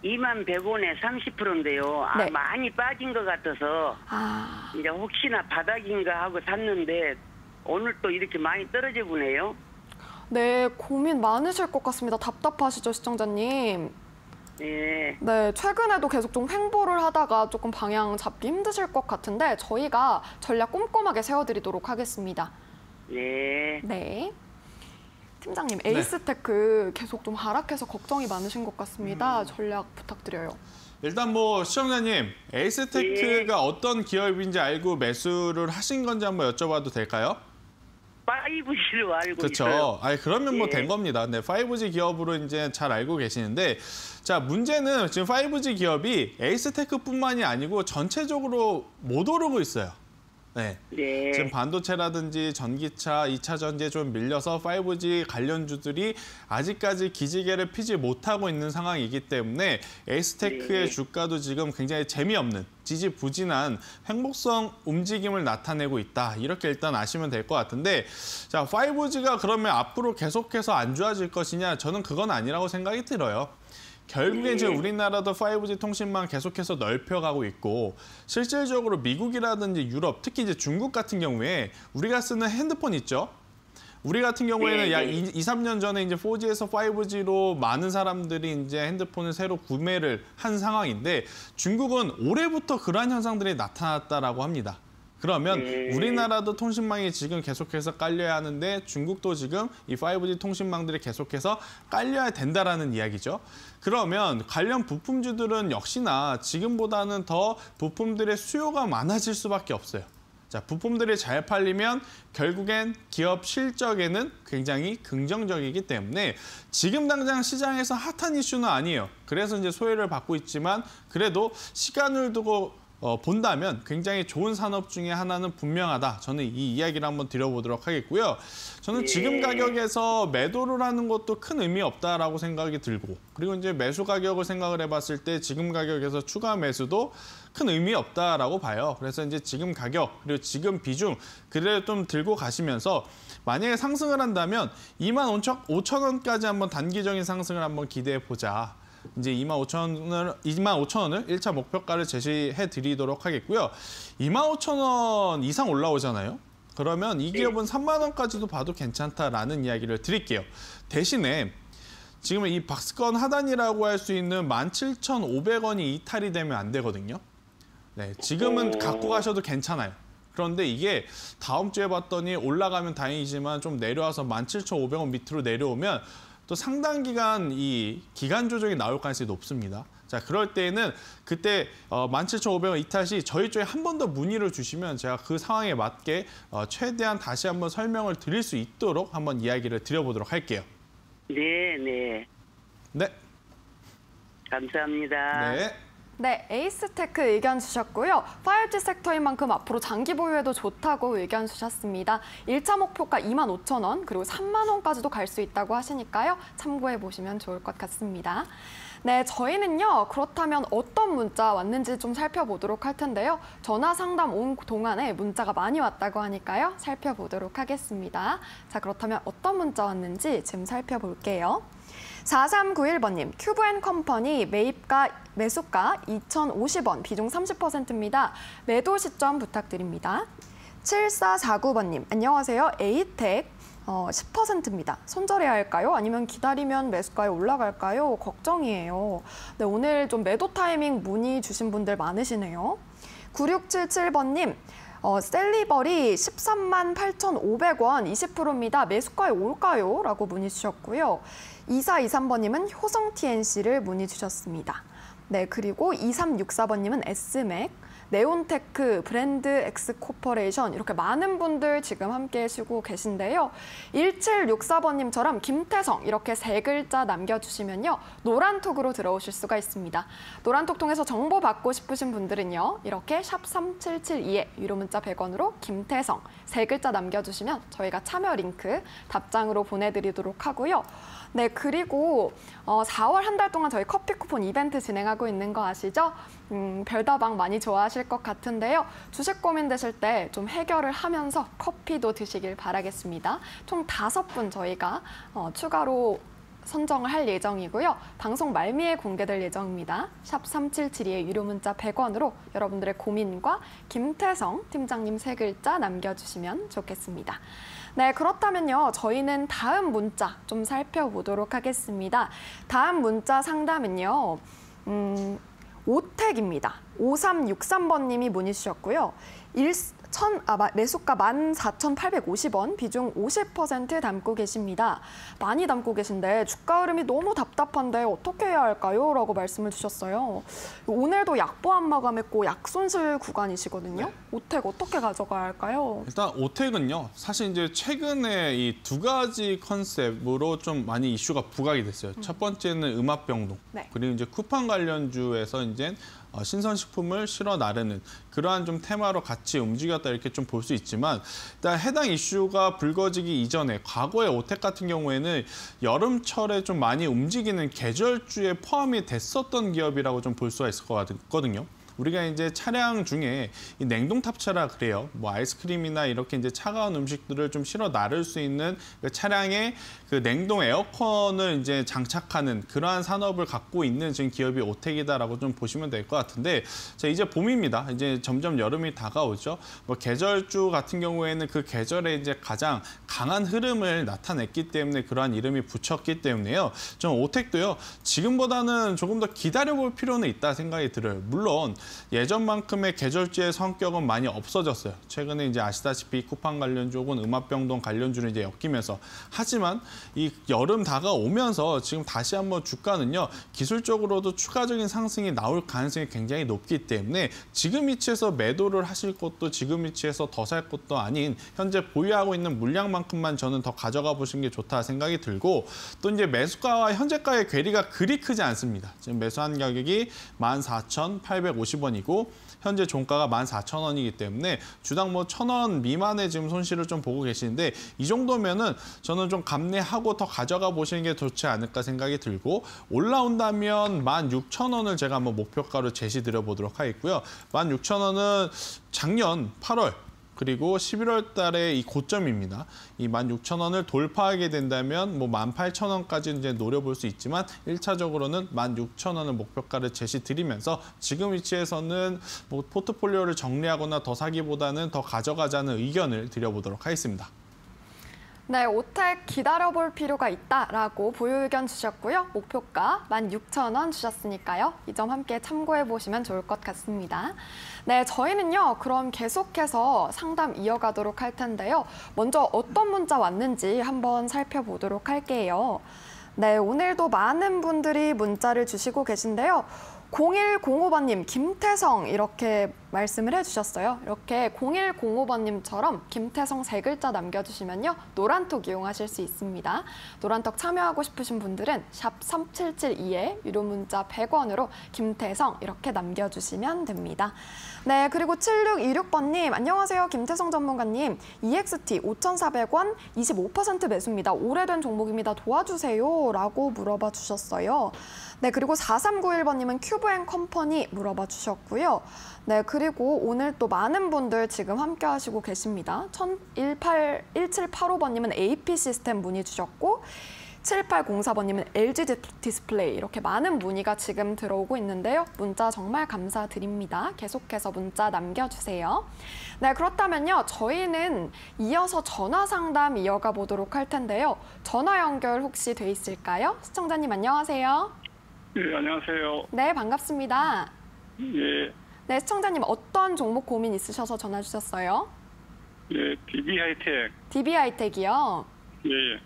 21,100원에 30%인데요. 네. 많이 빠진 것 같아서 이제 혹시나 바닥인가 하고 샀는데 오늘 또 이렇게 많이 떨어져 보네요. 네, 고민 많으실 것 같습니다. 답답하시죠, 시청자님? 예, 네, 최근에도 계속 좀 횡보를 하다가 조금 방향 잡기 힘드실 것 같은데 저희가 전략 꼼꼼하게 세워드리도록 하겠습니다. 네. 네. 팀장님, 에이스테크 계속 좀 하락해서 걱정이 많으신 것 같습니다. 전략 부탁드려요. 일단 뭐 시청자님, 에이스테크가 어떤 기업인지 알고 매수를 하신 건지 한번 여쭤봐도 될까요? 5G로 알고 그렇죠. 있어요. 아니 그러면 뭐 예. 된 겁니다. 네, 5G 기업으로 이제 잘 알고 계시는데, 자 문제는 지금 5G 기업이 에이스테크뿐만이 아니고 전체적으로 못 오르고 있어요. 네. 네. 지금 반도체라든지 전기차, 2차 전지에 좀 밀려서 5G 관련주들이 아직까지 기지개를 피지 못하고 있는 상황이기 때문에 에이스테크의 네. 주가도 지금 굉장히 재미없는, 지지부진한 횡보성 움직임을 나타내고 있다. 이렇게 일단 아시면 될 것 같은데, 자 5G가 그러면 앞으로 계속해서 안 좋아질 것이냐? 저는 그건 아니라고 생각이 들어요. 결국엔 지금 우리나라도 5G 통신망 계속해서 넓혀가고 있고, 실질적으로 미국이라든지 유럽, 특히 이제 중국 같은 경우에 우리가 쓰는 핸드폰 있죠? 우리 같은 경우에는 약 2, 3년 전에 이제 4G에서 5G로 많은 사람들이 이제 핸드폰을 새로 구매를 한 상황인데, 중국은 올해부터 그러한 현상들이 나타났다라고 합니다. 그러면 우리나라도 통신망이 지금 계속해서 깔려야 하는데 중국도 지금 이 5G 통신망들이 계속해서 깔려야 된다라는 이야기죠. 그러면 관련 부품주들은 역시나 지금보다는 더 부품들의 수요가 많아질 수밖에 없어요. 자, 부품들이 잘 팔리면 결국엔 기업 실적에는 굉장히 긍정적이기 때문에 지금 당장 시장에서 핫한 이슈는 아니에요. 그래서 이제 소외를 받고 있지만 그래도 시간을 두고 본다면 굉장히 좋은 산업 중에 하나는 분명하다. 저는 이 이야기를 한번 드려보도록 하겠고요. 저는 지금 가격에서 매도를 하는 것도 큰 의미 없다라고 생각이 들고, 그리고 이제 매수 가격을 생각을 해봤을 때 지금 가격에서 추가 매수도 큰 의미 없다라고 봐요. 그래서 이제 지금 가격 그리고 지금 비중 그대로 좀 들고 가시면서 만약에 상승을 한다면 25,000원까지 한번 단기적인 상승을 한번 기대해 보자. 이제 25,000원을 1차 목표가를 제시해 드리도록 하겠고요. 25,000원 이상 올라오잖아요. 그러면 이 기업은 3만 원까지도 봐도 괜찮다라는 이야기를 드릴게요. 대신에 지금 이 박스권 하단이라고 할 수 있는 17,500원이 이탈이 되면 안 되거든요. 네, 지금은 갖고 가셔도 괜찮아요. 그런데 이게 다음 주에 봤더니 올라가면 다행이지만 좀 내려와서 17,500원 밑으로 내려오면 또 상당 기간 이 기간 조정이 나올 가능성이 높습니다. 자, 그럴 때는 그때 17,500원 이탈 시 저희 쪽에 한 번 더 문의를 주시면 제가 그 상황에 맞게 최대한 다시 한번 설명을 드릴 수 있도록 한번 이야기를 드려보도록 할게요. 네, 네. 네. 감사합니다. 네. 네, 에이스테크 의견 주셨고요. 5G 섹터인 만큼 앞으로 장기 보유에도 좋다고 의견 주셨습니다. 1차 목표가 25,000원, 그리고 3만 원까지도 갈 수 있다고 하시니까요. 참고해 보시면 좋을 것 같습니다. 네, 저희는요. 그렇다면 어떤 문자 왔는지 좀 살펴보도록 할 텐데요. 전화 상담 온 동안에 문자가 많이 왔다고 하니까요. 살펴보도록 하겠습니다. 자, 그렇다면 어떤 문자 왔는지 지금 살펴볼게요. 4391번님, 큐브앤컴퍼니 매수가 2,050원, 비중 30%입니다. 매도 시점 부탁드립니다. 7449번님, 안녕하세요. 에이텍 10%입니다. 손절해야 할까요? 아니면 기다리면 매수가에 올라갈까요? 걱정이에요. 네, 오늘 좀 매도 타이밍 문의 주신 분들 많으시네요. 9677번님, 셀리버리 13만 8,500원 20%입니다. 매수가에 올까요? 라고 문의 주셨고요. 2423번님은 효성 TNC를 문의 주셨습니다. 네, 그리고 2364번님은 S맥, 네온테크, 브랜드 엑스코퍼레이션 이렇게 많은 분들 지금 함께 해주고 계신데요. 1764번님처럼 김태성 이렇게 세 글자 남겨주시면요. 노란톡으로 들어오실 수가 있습니다. 노란톡 통해서 정보 받고 싶으신 분들은요. 이렇게 샵 3772에 유료 문자 100원으로 김태성 세 글자 남겨주시면 저희가 참여 링크 답장으로 보내드리도록 하고요. 네, 그리고 4월 한 달 동안 저희 커피 쿠폰 이벤트 진행하고 있는 거 아시죠? 별다방 많이 좋아하실 것 같은데요. 주식 고민되실 때 좀 해결을 하면서 커피도 드시길 바라겠습니다. 총 5분 저희가 추가로 선정을 할 예정이고요. 방송 말미에 공개될 예정입니다. 샵 3772의 유료 문자 100원으로 여러분들의 고민과 김태성 팀장님 세 글자 남겨주시면 좋겠습니다. 네, 그렇다면요. 저희는 다음 문자 좀 살펴보도록 하겠습니다. 다음 문자 상담은요. 오택입니다. 5363번님이 문의 주셨고요. 매수가 14,850원, 비중 50% 담고 계십니다. 많이 담고 계신데 주가 흐름이 너무 답답한데 어떻게 해야 할까요? 라고 말씀을 주셨어요. 오늘도 약보합 마감했고 약손실 구간이시거든요. 네. 오택 어떻게 가져가야 할까요? 일단 오택은요. 사실 이제 최근에 이 두 가지 컨셉으로 좀 많이 이슈가 부각이 됐어요. 첫 번째는 음압병동, 네. 그리고 이제 쿠팡 관련주에서 이제 신선식품을 실어 나르는 그러한 좀 테마로 같이 움직였다 이렇게 좀 볼 수 있지만, 일단 해당 이슈가 불거지기 이전에 과거의 오택 같은 경우에는 여름철에 좀 많이 움직이는 계절주에 포함이 됐었던 기업이라고 좀 볼 수가 있을 것 같거든요. 우리가 이제 차량 중에 이 냉동 탑차라 그래요. 뭐 아이스크림이나 이렇게 이제 차가운 음식들을 좀 실어 나를 수 있는 그 차량에 그 냉동 에어컨을 이제 장착하는 그러한 산업을 갖고 있는 지금 기업이 오택이다라고 좀 보시면 될 것 같은데, 자, 이제 봄입니다. 이제 점점 여름이 다가오죠. 뭐 계절주 같은 경우에는 그 계절에 이제 가장 강한 흐름을 나타냈기 때문에 그러한 이름이 붙였기 때문에요. 좀 오택도요. 지금보다는 조금 더 기다려볼 필요는 있다 생각이 들어요. 물론 예전만큼의 계절주의 성격은 많이 없어졌어요. 최근에 이제 아시다시피 쿠팡 관련주 혹은 음압병동 관련주는 이제 엮이면서, 하지만 이 여름 다가오면서 지금 다시 한번 주가는요 기술적으로도 추가적인 상승이 나올 가능성이 굉장히 높기 때문에 지금 위치에서 매도를 하실 것도 지금 위치에서 더 살 것도 아닌 현재 보유하고 있는 물량만큼만 저는 더 가져가 보시는 게 좋다 생각이 들고, 또 이제 매수가와 현재가의 괴리가 그리 크지 않습니다. 지금 매수한 가격이 14,850 250원이고 현재 종가가 14,000원이기 때문에 주당 뭐 1,000원 미만의 지금 손실을 좀 보고 계시는데 이 정도면은 저는 좀 감내하고 더 가져가 보시는 게 좋지 않을까 생각이 들고 올라온다면 16,000원을 제가 한번 목표가로 제시드려 보도록 하겠고요. 16,000원은 작년 8월 그리고 11월 달에 이 고점입니다. 이 16,000원을 돌파하게 된다면 뭐 18,000원까지 이제 노려볼 수 있지만 1차적으로는 16,000원을 목표가를 제시드리면서 지금 위치에서는 뭐 포트폴리오를 정리하거나 더 사기보다는 더 가져가자는 의견을 드려보도록 하겠습니다. 네, 오택 기다려볼 필요가 있다라고 보유 의견 주셨고요. 목표가 16,000원 주셨으니까요. 이 점 함께 참고해 보시면 좋을 것 같습니다. 네, 저희는요. 그럼 계속해서 상담 이어가도록 할 텐데요. 먼저 어떤 문자 왔는지 한번 살펴보도록 할게요. 네, 오늘도 많은 분들이 문자를 주시고 계신데요. 0105번님, 김태성 이렇게 말씀을 해주셨어요. 이렇게 0105번님처럼 김태성 3글자 남겨주시면요. 노란톡 이용하실 수 있습니다. 노란톡 참여하고 싶으신 분들은 샵 3772에 유료 문자 100원으로 김태성 이렇게 남겨주시면 됩니다. 네, 그리고 7626번님, 안녕하세요. 김태성 전문가님. EXT 5,400원 25% 매수입니다. 오래된 종목입니다. 도와주세요. 라고 물어봐 주셨어요. 네, 그리고 4391번님은 큐브앤컴퍼니 물어봐 주셨고요. 네, 그리고 오늘 또 많은 분들 지금 함께 하시고 계십니다. 1785번님은 AP 시스템 문의 주셨고 7804번님은 LG 디스플레이 이렇게 많은 문의가 지금 들어오고 있는데요. 문자 정말 감사드립니다. 계속해서 문자 남겨주세요. 네, 그렇다면요. 저희는 이어서 전화 상담 이어가 보도록 할 텐데요. 전화 연결 혹시 돼 있을까요? 시청자님 안녕하세요. 네, 안녕하세요. 네, 반갑습니다. 예, 네, 시청자님 어떤 종목 고민 있으셔서 전화 주셨어요? 예, DB 하이텍. DB 하이텍이요? 예, 예.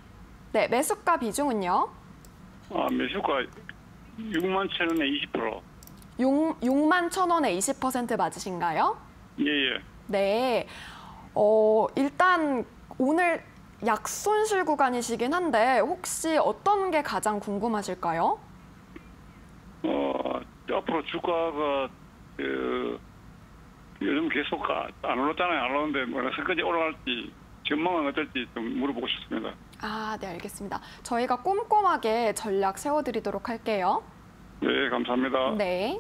네, 매수가 비중은요? 매수가 61,000원에 20%. 61,000원에 20% 맞으신가요? 예, 예. 네, 일단 오늘 약손실 구간이시긴 한데 혹시 어떤 게 가장 궁금하실까요? 앞으로 주가가 요즘 계속 안 올랐잖아요. 안 올랐는데 뭐까지 올라갈지 전망은 어떨지 좀 물어보고 싶습니다. 아, 네, 알겠습니다. 저희가 꼼꼼하게 전략 세워드리도록 할게요. 네, 감사합니다. 네.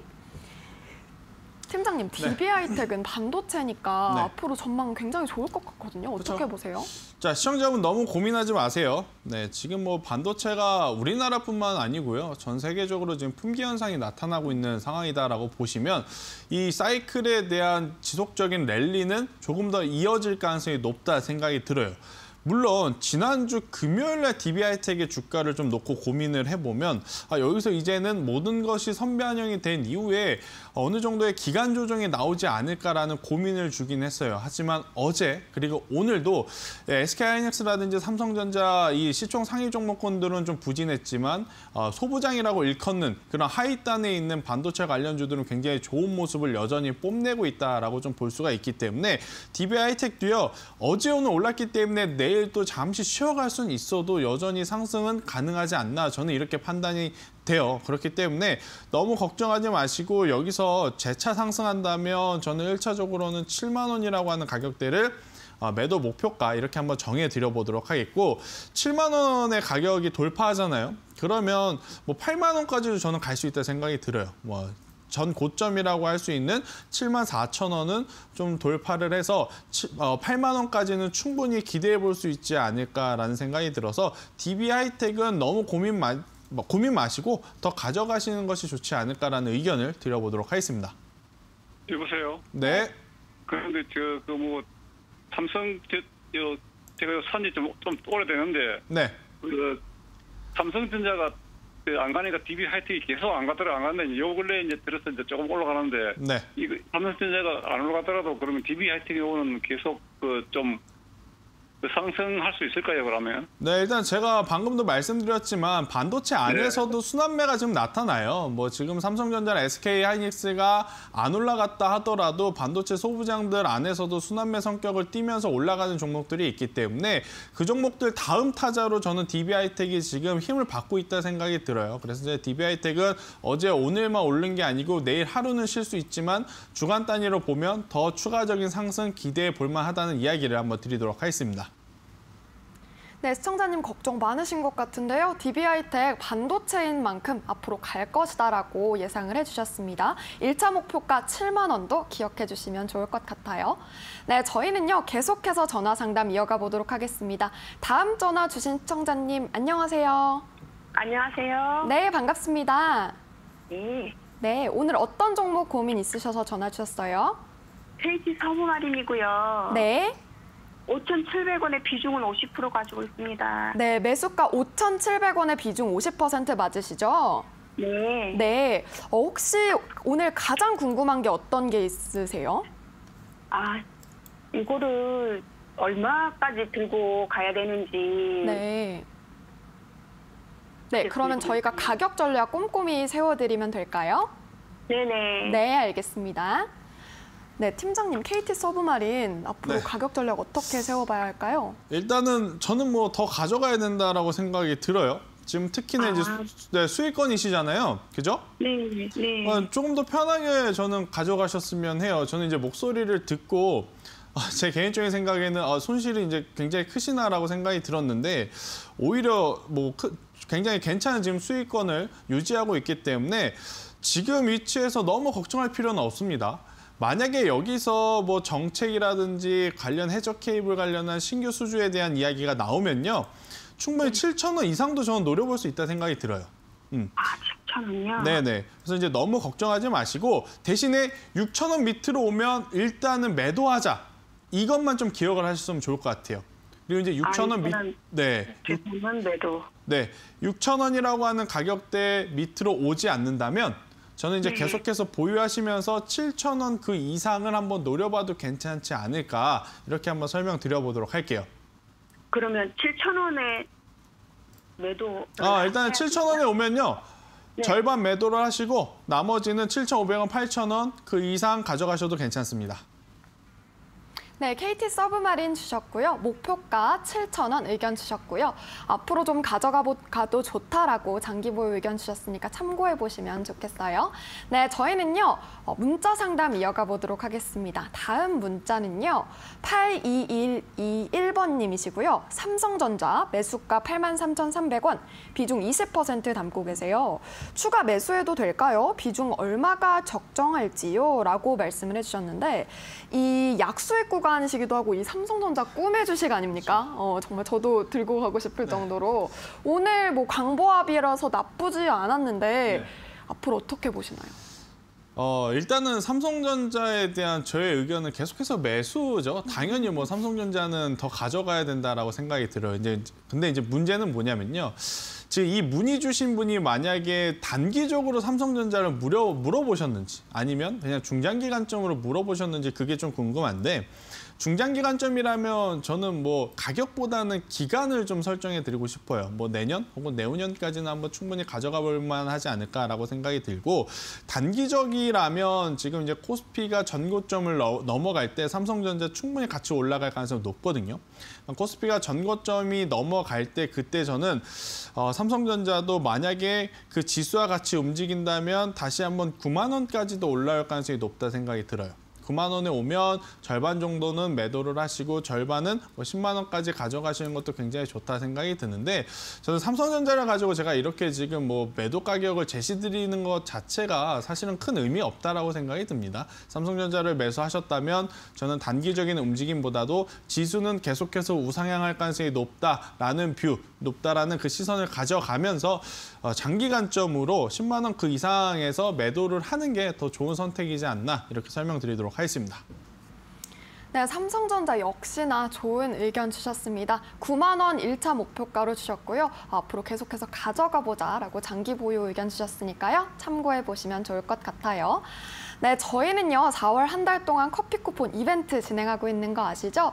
팀장님, DB 하이텍은 반도체니까 네. 앞으로 전망 굉장히 좋을 것 같거든요. 어떻게 그렇죠. 보세요? 자, 시청자분 너무 고민하지 마세요. 네, 지금 뭐 반도체가 우리나라뿐만 아니고요. 전 세계적으로 지금 품귀 현상이 나타나고 있는 상황이다라고 보시면 이 사이클에 대한 지속적인 랠리는 조금 더 이어질 가능성이 높다 생각이 들어요. 물론 지난주 금요일날 DB 하이텍의 주가를 좀 놓고 고민을 해보면 여기서 이제는 모든 것이 선반영이 된 이후에 어느 정도의 기간 조정이 나오지 않을까라는 고민을 주긴 했어요. 하지만 어제 그리고 오늘도 SK하이닉스라든지 삼성전자 이 시총 상위 종목군들은 좀 부진했지만 소부장이라고 일컫는 그런 하위단에 있는 반도체 관련주들은 굉장히 좋은 모습을 여전히 뽐내고 있다라고 좀 볼 수가 있기 때문에 DB 하이텍도요. 어제 오늘 올랐기 때문에 내일 또 잠시 쉬어갈 수는 있어도 여전히 상승은 가능하지 않나 저는 이렇게 판단이 돼요. 그렇기 때문에 너무 걱정하지 마시고 여기서 재차 상승한다면 저는 1차적으로는 7만 원이라고 하는 가격대를 매도 목표가 이렇게 한번 정해드려 보도록 하겠고 7만 원의 가격이 돌파하잖아요. 그러면 뭐 8만 원까지도 저는 갈 수 있다 생각이 들어요. 전 고점이라고 할 수 있는 74,000원은 좀 돌파를 해서 8만 원까지는 충분히 기대해 볼 수 있지 않을까라는 생각이 들어서 DB 하이텍은 너무 고민 마시고 더 가져가시는 것이 좋지 않을까라는 의견을 드려보도록 하겠습니다. 여보세요? 네. 그런데 삼성 제가 산지 좀 오래되는데 네. 삼성전자가 안 가니까 DB 하이텍이 계속 안 갔는데 요 근래 이제 들어서 이제 조금 올라가는데 네. 이거 삼성전자가 안 올라가더라도 그러면 DB 하이텍이 오는 계속 좀 상승할 수 있을까요, 그러면? 네, 일단 제가 방금도 말씀드렸지만 반도체 안에서도 순환매가 지금 나타나요. 뭐 지금 삼성전자나 SK 하이닉스가 안 올라갔다 하더라도 반도체 소부장들 안에서도 순환매 성격을 띠면서 올라가는 종목들이 있기 때문에 그 종목들 다음 타자로 저는 DB하이텍이 지금 힘을 받고 있다 생각이 들어요. 그래서 이제 DB하이텍은 어제 오늘만 오른 게 아니고 내일 하루는 쉴 수 있지만 주간 단위로 보면 더 추가적인 상승 기대해 볼 만하다는 이야기를 한번 드리도록 하겠습니다. 네, 시청자님 걱정 많으신 것 같은데요. DB하이텍 반도체인 만큼 앞으로 갈 것이다라고 예상을 해주셨습니다. 1차 목표가 7만 원도 기억해 주시면 좋을 것 같아요. 네, 저희는요 계속해서 전화 상담 이어가 보도록 하겠습니다. 다음 전화 주신 시청자님 안녕하세요. 안녕하세요. 네, 반갑습니다. 네. 네, 오늘 어떤 종목 고민 있으셔서 전화 주셨어요? KT 서부마린이고요. 네. 5,700원의 비중은 50% 가지고 있습니다. 네, 매수가 5,700원의 비중 50% 맞으시죠? 네. 네. 혹시 오늘 가장 궁금한 게 어떤 게 있으세요? 아, 이거를 얼마까지 들고 가야 되는지. 네. 네, 그러면 저희가 가격 전략 꼼꼼히 세워드리면 될까요? 네네. 네, 알겠습니다. 네, 팀장님, KT 서브마린 앞으로 네. 가격 전략 어떻게 세워봐야 할까요? 일단은 저는 뭐 더 가져가야 된다라고 생각이 들어요. 지금 특히나 이제 수익권이시잖아요. 그죠? 네, 네. 조금 더 편하게 저는 가져가셨으면 해요. 저는 이제 목소리를 듣고 제 개인적인 생각에는 손실이 이제 굉장히 크시나라고 생각이 들었는데 오히려 뭐 굉장히 괜찮은 지금 수익권을 유지하고 있기 때문에 지금 위치에서 너무 걱정할 필요는 없습니다. 만약에 여기서 뭐 정책이라든지 관련 해적 케이블 관련한 신규 수주에 대한 이야기가 나오면요. 충분히 7,000원 이상도 저는 노려볼 수 있다 생각이 들어요. 아, 7,000원이요? 네네. 그래서 이제 너무 걱정하지 마시고 대신에 6,000원 밑으로 오면 일단은 매도하자. 이것만 좀 기억을 하셨으면 좋을 것 같아요. 그리고 이제 6,000원 네. 6,000원 매도. 네. 6,000원이라고 하는 가격대 밑으로 오지 않는다면 저는 이제 계속해서 보유하시면서 7,000원 그 이상을 한번 노려봐도 괜찮지 않을까 이렇게 한번 설명드려보도록 할게요. 그러면 7,000원에 매도. 일단은 7,000원에 오면요. 네. 절반 매도를 하시고 나머지는 7,500원, 8,000원 그 이상 가져가셔도 괜찮습니다. 네, KT 서브마린 주셨고요. 목표가 7,000원 의견 주셨고요. 앞으로 좀 가져가도 좋다라고 장기 보유 의견 주셨으니까 참고해 보시면 좋겠어요. 네, 저희는요. 문자 상담 이어가 보도록 하겠습니다. 다음 문자는요. 8221번님이시고요. 삼성전자 매수가 83,300원, 비중 20% 담고 계세요. 추가 매수해도 될까요? 비중 얼마가 적정할지요? 라고 말씀을 해주셨는데 이 약수익 구간이시기도 하고 이 삼성전자 꿈의 주식 아닙니까? 정말 저도 들고 가고 싶을 정도로 오늘 뭐 강보합이라서 나쁘지 않았는데 앞으로 어떻게 보시나요? 일단은 삼성전자에 대한 저의 의견은 계속해서 매수죠. 당연히 뭐 삼성전자는 더 가져가야 된다라고 생각이 들어요. 근데 이제 문제는 뭐냐면요. 지금 이 문의 주신 분이 만약에 단기적으로 삼성전자를 물어보셨는지 아니면 그냥 중장기 관점으로 물어보셨는지 그게 좀 궁금한데 중장기 관점이라면 저는 뭐 가격보다는 기간을 좀 설정해 드리고 싶어요. 뭐 내년 혹은 내후년까지는 한번 충분히 가져가 볼 만하지 않을까라고 생각이 들고 단기적이라면 지금 이제 코스피가 전고점을 넘어갈 때 삼성전자 충분히 같이 올라갈 가능성이 높거든요. 코스피가 전고점이 넘어갈 때 그때 저는 삼성전자도 만약에 그 지수와 같이 움직인다면 다시 한번 9만 원까지도 올라올 가능성이 높다 생각이 들어요. 9만 원에 오면 절반 정도는 매도를 하시고 절반은 뭐 10만 원까지 가져가시는 것도 굉장히 좋다 생각이 드는데 저는 삼성전자를 가지고 제가 이렇게 지금 뭐 매도 가격을 제시드리는 것 자체가 사실은 큰 의미 없다라고 생각이 듭니다. 삼성전자를 매수하셨다면 저는 단기적인 움직임보다도 지수는 계속해서 우상향할 가능성이 높다라는 높다라는 그 시선을 가져가면서 장기 관점으로 10만 원 그 이상에서 매도를 하는 게 더 좋은 선택이지 않나 이렇게 설명드리도록 하겠습니다. 네, 삼성전자 역시나 좋은 의견 주셨습니다. 9만 원 1차 목표가로 주셨고요. 앞으로 계속해서 가져가 보자라고 장기 보유 의견 주셨으니까요. 참고해 보시면 좋을 것 같아요. 네, 저희는요. 4월 한 달 동안 커피 쿠폰 이벤트 진행하고 있는 거 아시죠?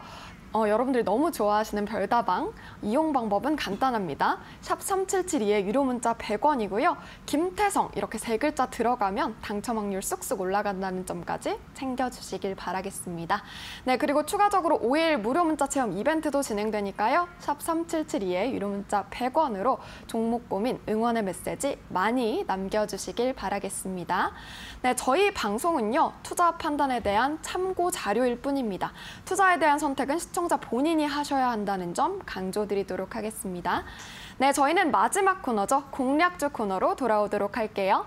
여러분들이 너무 좋아하시는 별다방 이용 방법은 간단합니다. 샵 3772에 유료 문자 100원이고요. 김태성 이렇게 3글자 들어가면 당첨 확률 쑥쑥 올라간다는 점까지 챙겨주시길 바라겠습니다. 네, 그리고 추가적으로 5일 무료 문자 체험 이벤트도 진행되니까요. 샵 3772에 유료 문자 100원으로 종목 고민, 응원의 메시지 많이 남겨주시길 바라겠습니다. 네, 저희 방송은요. 투자 판단에 대한 참고 자료일 뿐입니다. 투자에 대한 선택은 시청자 본인이 하셔야 한다는 점 강조드리도록 하겠습니다. 네, 저희는 마지막 코너죠. 공략주 코너로 돌아오도록 할게요.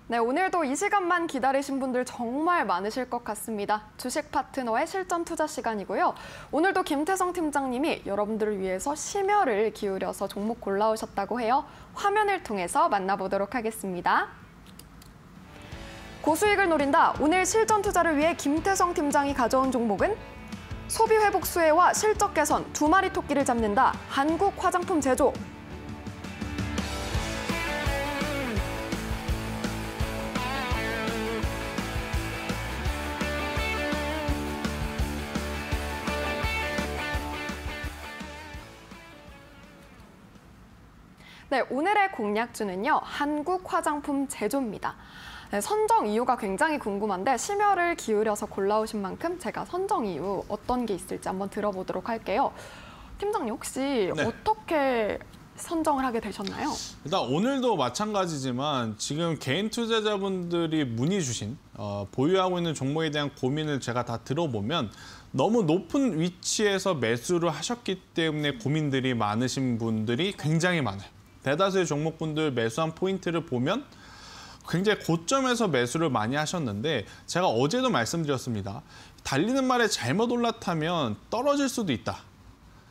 네, 오늘도 이 시간만 기다리신 분들 정말 많으실 것 같습니다. 주식 파트너의 실전 투자 시간이고요. 오늘도 김태성 팀장님이 여러분들을 위해서 심혈을 기울여서 종목 골라오셨다고 해요. 화면을 통해서 만나보도록 하겠습니다. 고수익을 노린다. 오늘 실전 투자를 위해 김태성 팀장이 가져온 종목은 소비 회복 수혜와 실적 개선, 2마리 토끼를 잡는다. 한국 화장품 제조. 네, 오늘의 공략주는요. 한국 화장품 제조입니다. 네, 선정 이유가 굉장히 궁금한데 심혈을 기울여서 골라오신 만큼 제가 선정 이유 어떤 게 있을지 한번 들어보도록 할게요. 팀장님 혹시 네. 어떻게 선정을 하게 되셨나요? 일단 오늘도 마찬가지지만 지금 개인 투자자분들이 문의 주신 보유하고 있는 종목에 대한 고민을 제가 다 들어보면 너무 높은 위치에서 매수를 하셨기 때문에 고민들이 많으신 분들이 굉장히 많아요. 대다수의 종목분들 매수한 포인트를 보면 굉장히 고점에서 매수를 많이 하셨는데 제가 어제도 말씀드렸습니다. 달리는 말에 잘못 올라타면 떨어질 수도 있다.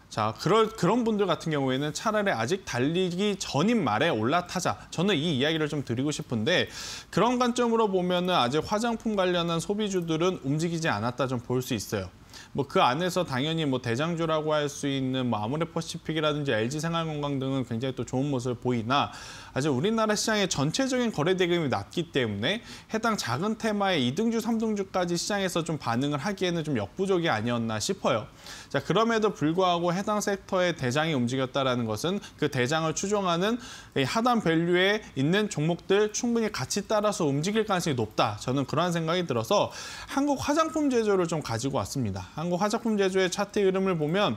자, 그런 분들 같은 경우에는 차라리 아직 달리기 전인 말에 올라타자. 저는 이 이야기를 좀 드리고 싶은데 그런 관점으로 보면은 아직 화장품 관련한 소비주들은 움직이지 않았다 좀 볼 수 있어요. 뭐 그 안에서 당연히 뭐 대장주라고 할 수 있는 뭐 아모레퍼시픽이라든지 LG생활건강 등은 굉장히 또 좋은 모습을 보이나 아직 우리나라 시장의 전체적인 거래 대금이 낮기 때문에 해당 작은 테마의 2등주, 3등주까지 시장에서 좀 반응을 하기에는 좀 역부족이 아니었나 싶어요. 자, 그럼에도 불구하고 해당 섹터의 대장이 움직였다라는 것은 그 대장을 추종하는 하단 밸류에 있는 종목들 충분히 같이 따라서 움직일 가능성이 높다. 저는 그러한 생각이 들어서 한국 화장품 제조를 좀 가지고 왔습니다. 한국 화장품 제조의 차트 흐름을 보면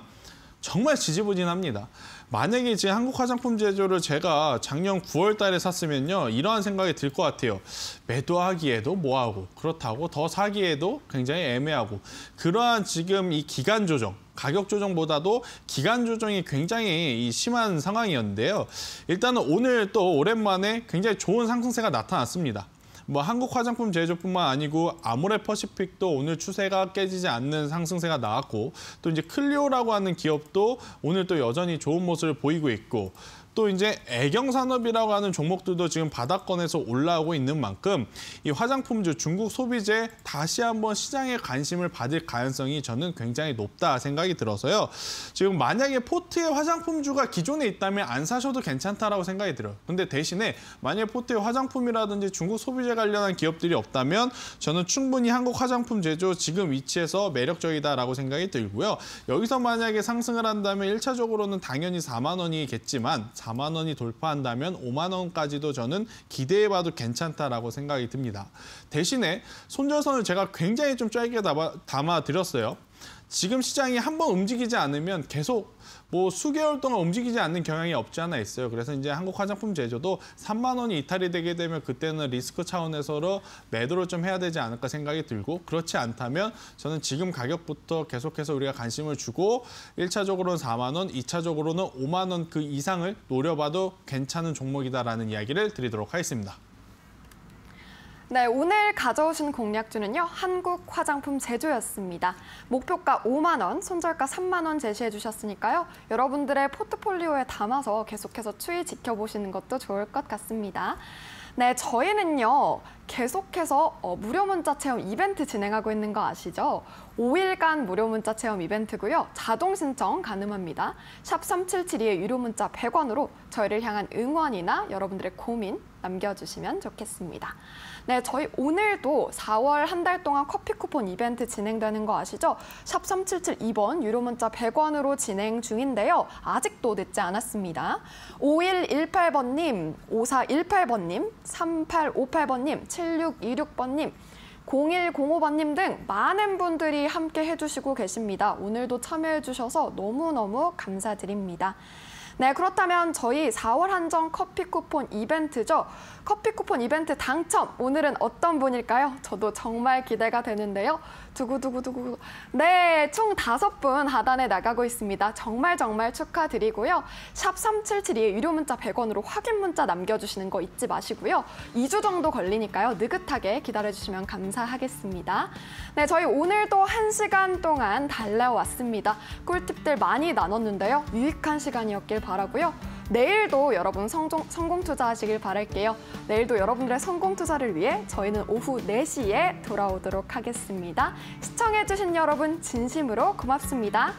정말 지지부진합니다. 만약에 지금 한국 화장품 제조를 제가 작년 9월 달에 샀으면요. 이러한 생각이 들 것 같아요. 매도하기에도 뭐하고 그렇다고 더 사기에도 굉장히 애매하고 그러한 지금 이 기간 조정, 가격 조정보다도 기간 조정이 굉장히 심한 상황이었는데요. 일단은 오늘 또 오랜만에 굉장히 좋은 상승세가 나타났습니다. 뭐 한국 화장품 제조뿐만 아니고 아모레퍼시픽도 오늘 추세가 깨지지 않는 상승세가 나왔고 또 이제 클리오라고 하는 기업도 오늘 또 여전히 좋은 모습을 보이고 있고 또 이제 애경산업이라고 하는 종목들도 지금 바닥권에서 올라오고 있는 만큼 이 화장품주, 중국 소비재 다시 한번 시장에 관심을 받을 가능성이 저는 굉장히 높다 생각이 들어서요. 지금 만약에 포트에 화장품주가 기존에 있다면 안 사셔도 괜찮다라고 생각이 들어요. 근데 대신에 만약에 포트에 화장품이라든지 중국 소비재 관련한 기업들이 없다면 저는 충분히 한국 화장품 제조 지금 위치에서 매력적이다라고 생각이 들고요. 여기서 만약에 상승을 한다면 1차적으로는 당연히 4만 원이겠지만 4만 원이 돌파한다면 5만 원까지도 저는 기대해봐도 괜찮다라고 생각이 듭니다. 대신에 손절선을 제가 굉장히 좀 짧게 담아드렸어요. 지금 시장이 한번 움직이지 않으면 계속 뭐 수개월 동안 움직이지 않는 경향이 없지 않아 있어요. 그래서 이제 한국 화장품 제조도 3만 원이 이탈이 되게 되면 그때는 리스크 차원에서 매도를 좀 해야 되지 않을까 생각이 들고 그렇지 않다면 저는 지금 가격부터 계속해서 우리가 관심을 주고 1차적으로는 4만 원, 2차적으로는 5만 원 그 이상을 노려봐도 괜찮은 종목이다라는 이야기를 드리도록 하겠습니다. 네, 오늘 가져오신 공략주는요. 한국 화장품 제조였습니다. 목표가 5만 원, 손절가 3만 원 제시해 주셨으니까요. 여러분들의 포트폴리오에 담아서 계속해서 추이 지켜보시는 것도 좋을 것 같습니다. 네, 저희는요. 계속해서 무료 문자 체험 이벤트 진행하고 있는 거 아시죠? 5일간 무료 문자 체험 이벤트고요. 자동 신청 가능합니다. 샵 3772의 유료 문자 100원으로 저희를 향한 응원이나 여러분들의 고민 남겨주시면 좋겠습니다. 네, 저희 오늘도 4월 한 달 동안 커피 쿠폰 이벤트 진행되는 거 아시죠? 샵 3772번 유료 문자 100원으로 진행 중인데요. 아직도 늦지 않았습니다. 5118번님, 5418번님, 3858번님, 7626번님, 0105번님 등 많은 분들이 함께 해주시고 계십니다. 오늘도 참여해주셔서 너무너무 감사드립니다. 네, 그렇다면 저희 4월 한정 커피 쿠폰 이벤트죠. 커피 쿠폰 이벤트 당첨, 오늘은 어떤 분일까요? 저도 정말 기대가 되는데요. 두구두구두구. 네, 총 5분 하단에 나가고 있습니다. 정말 축하드리고요. 샵 3772의 유료 문자 100원으로 확인 문자 남겨주시는 거 잊지 마시고요. 2주 정도 걸리니까요. 느긋하게 기다려주시면 감사하겠습니다. 네, 저희 오늘도 1시간 동안 달려왔습니다. 꿀팁들 많이 나눴는데요. 유익한 시간이었길 바라고요. 내일도 여러분 성공 투자하시길 바랄게요. 내일도 여러분들의 성공 투자를 위해 저희는 오후 4시에 돌아오도록 하겠습니다. 시청해주신 여러분 진심으로 고맙습니다.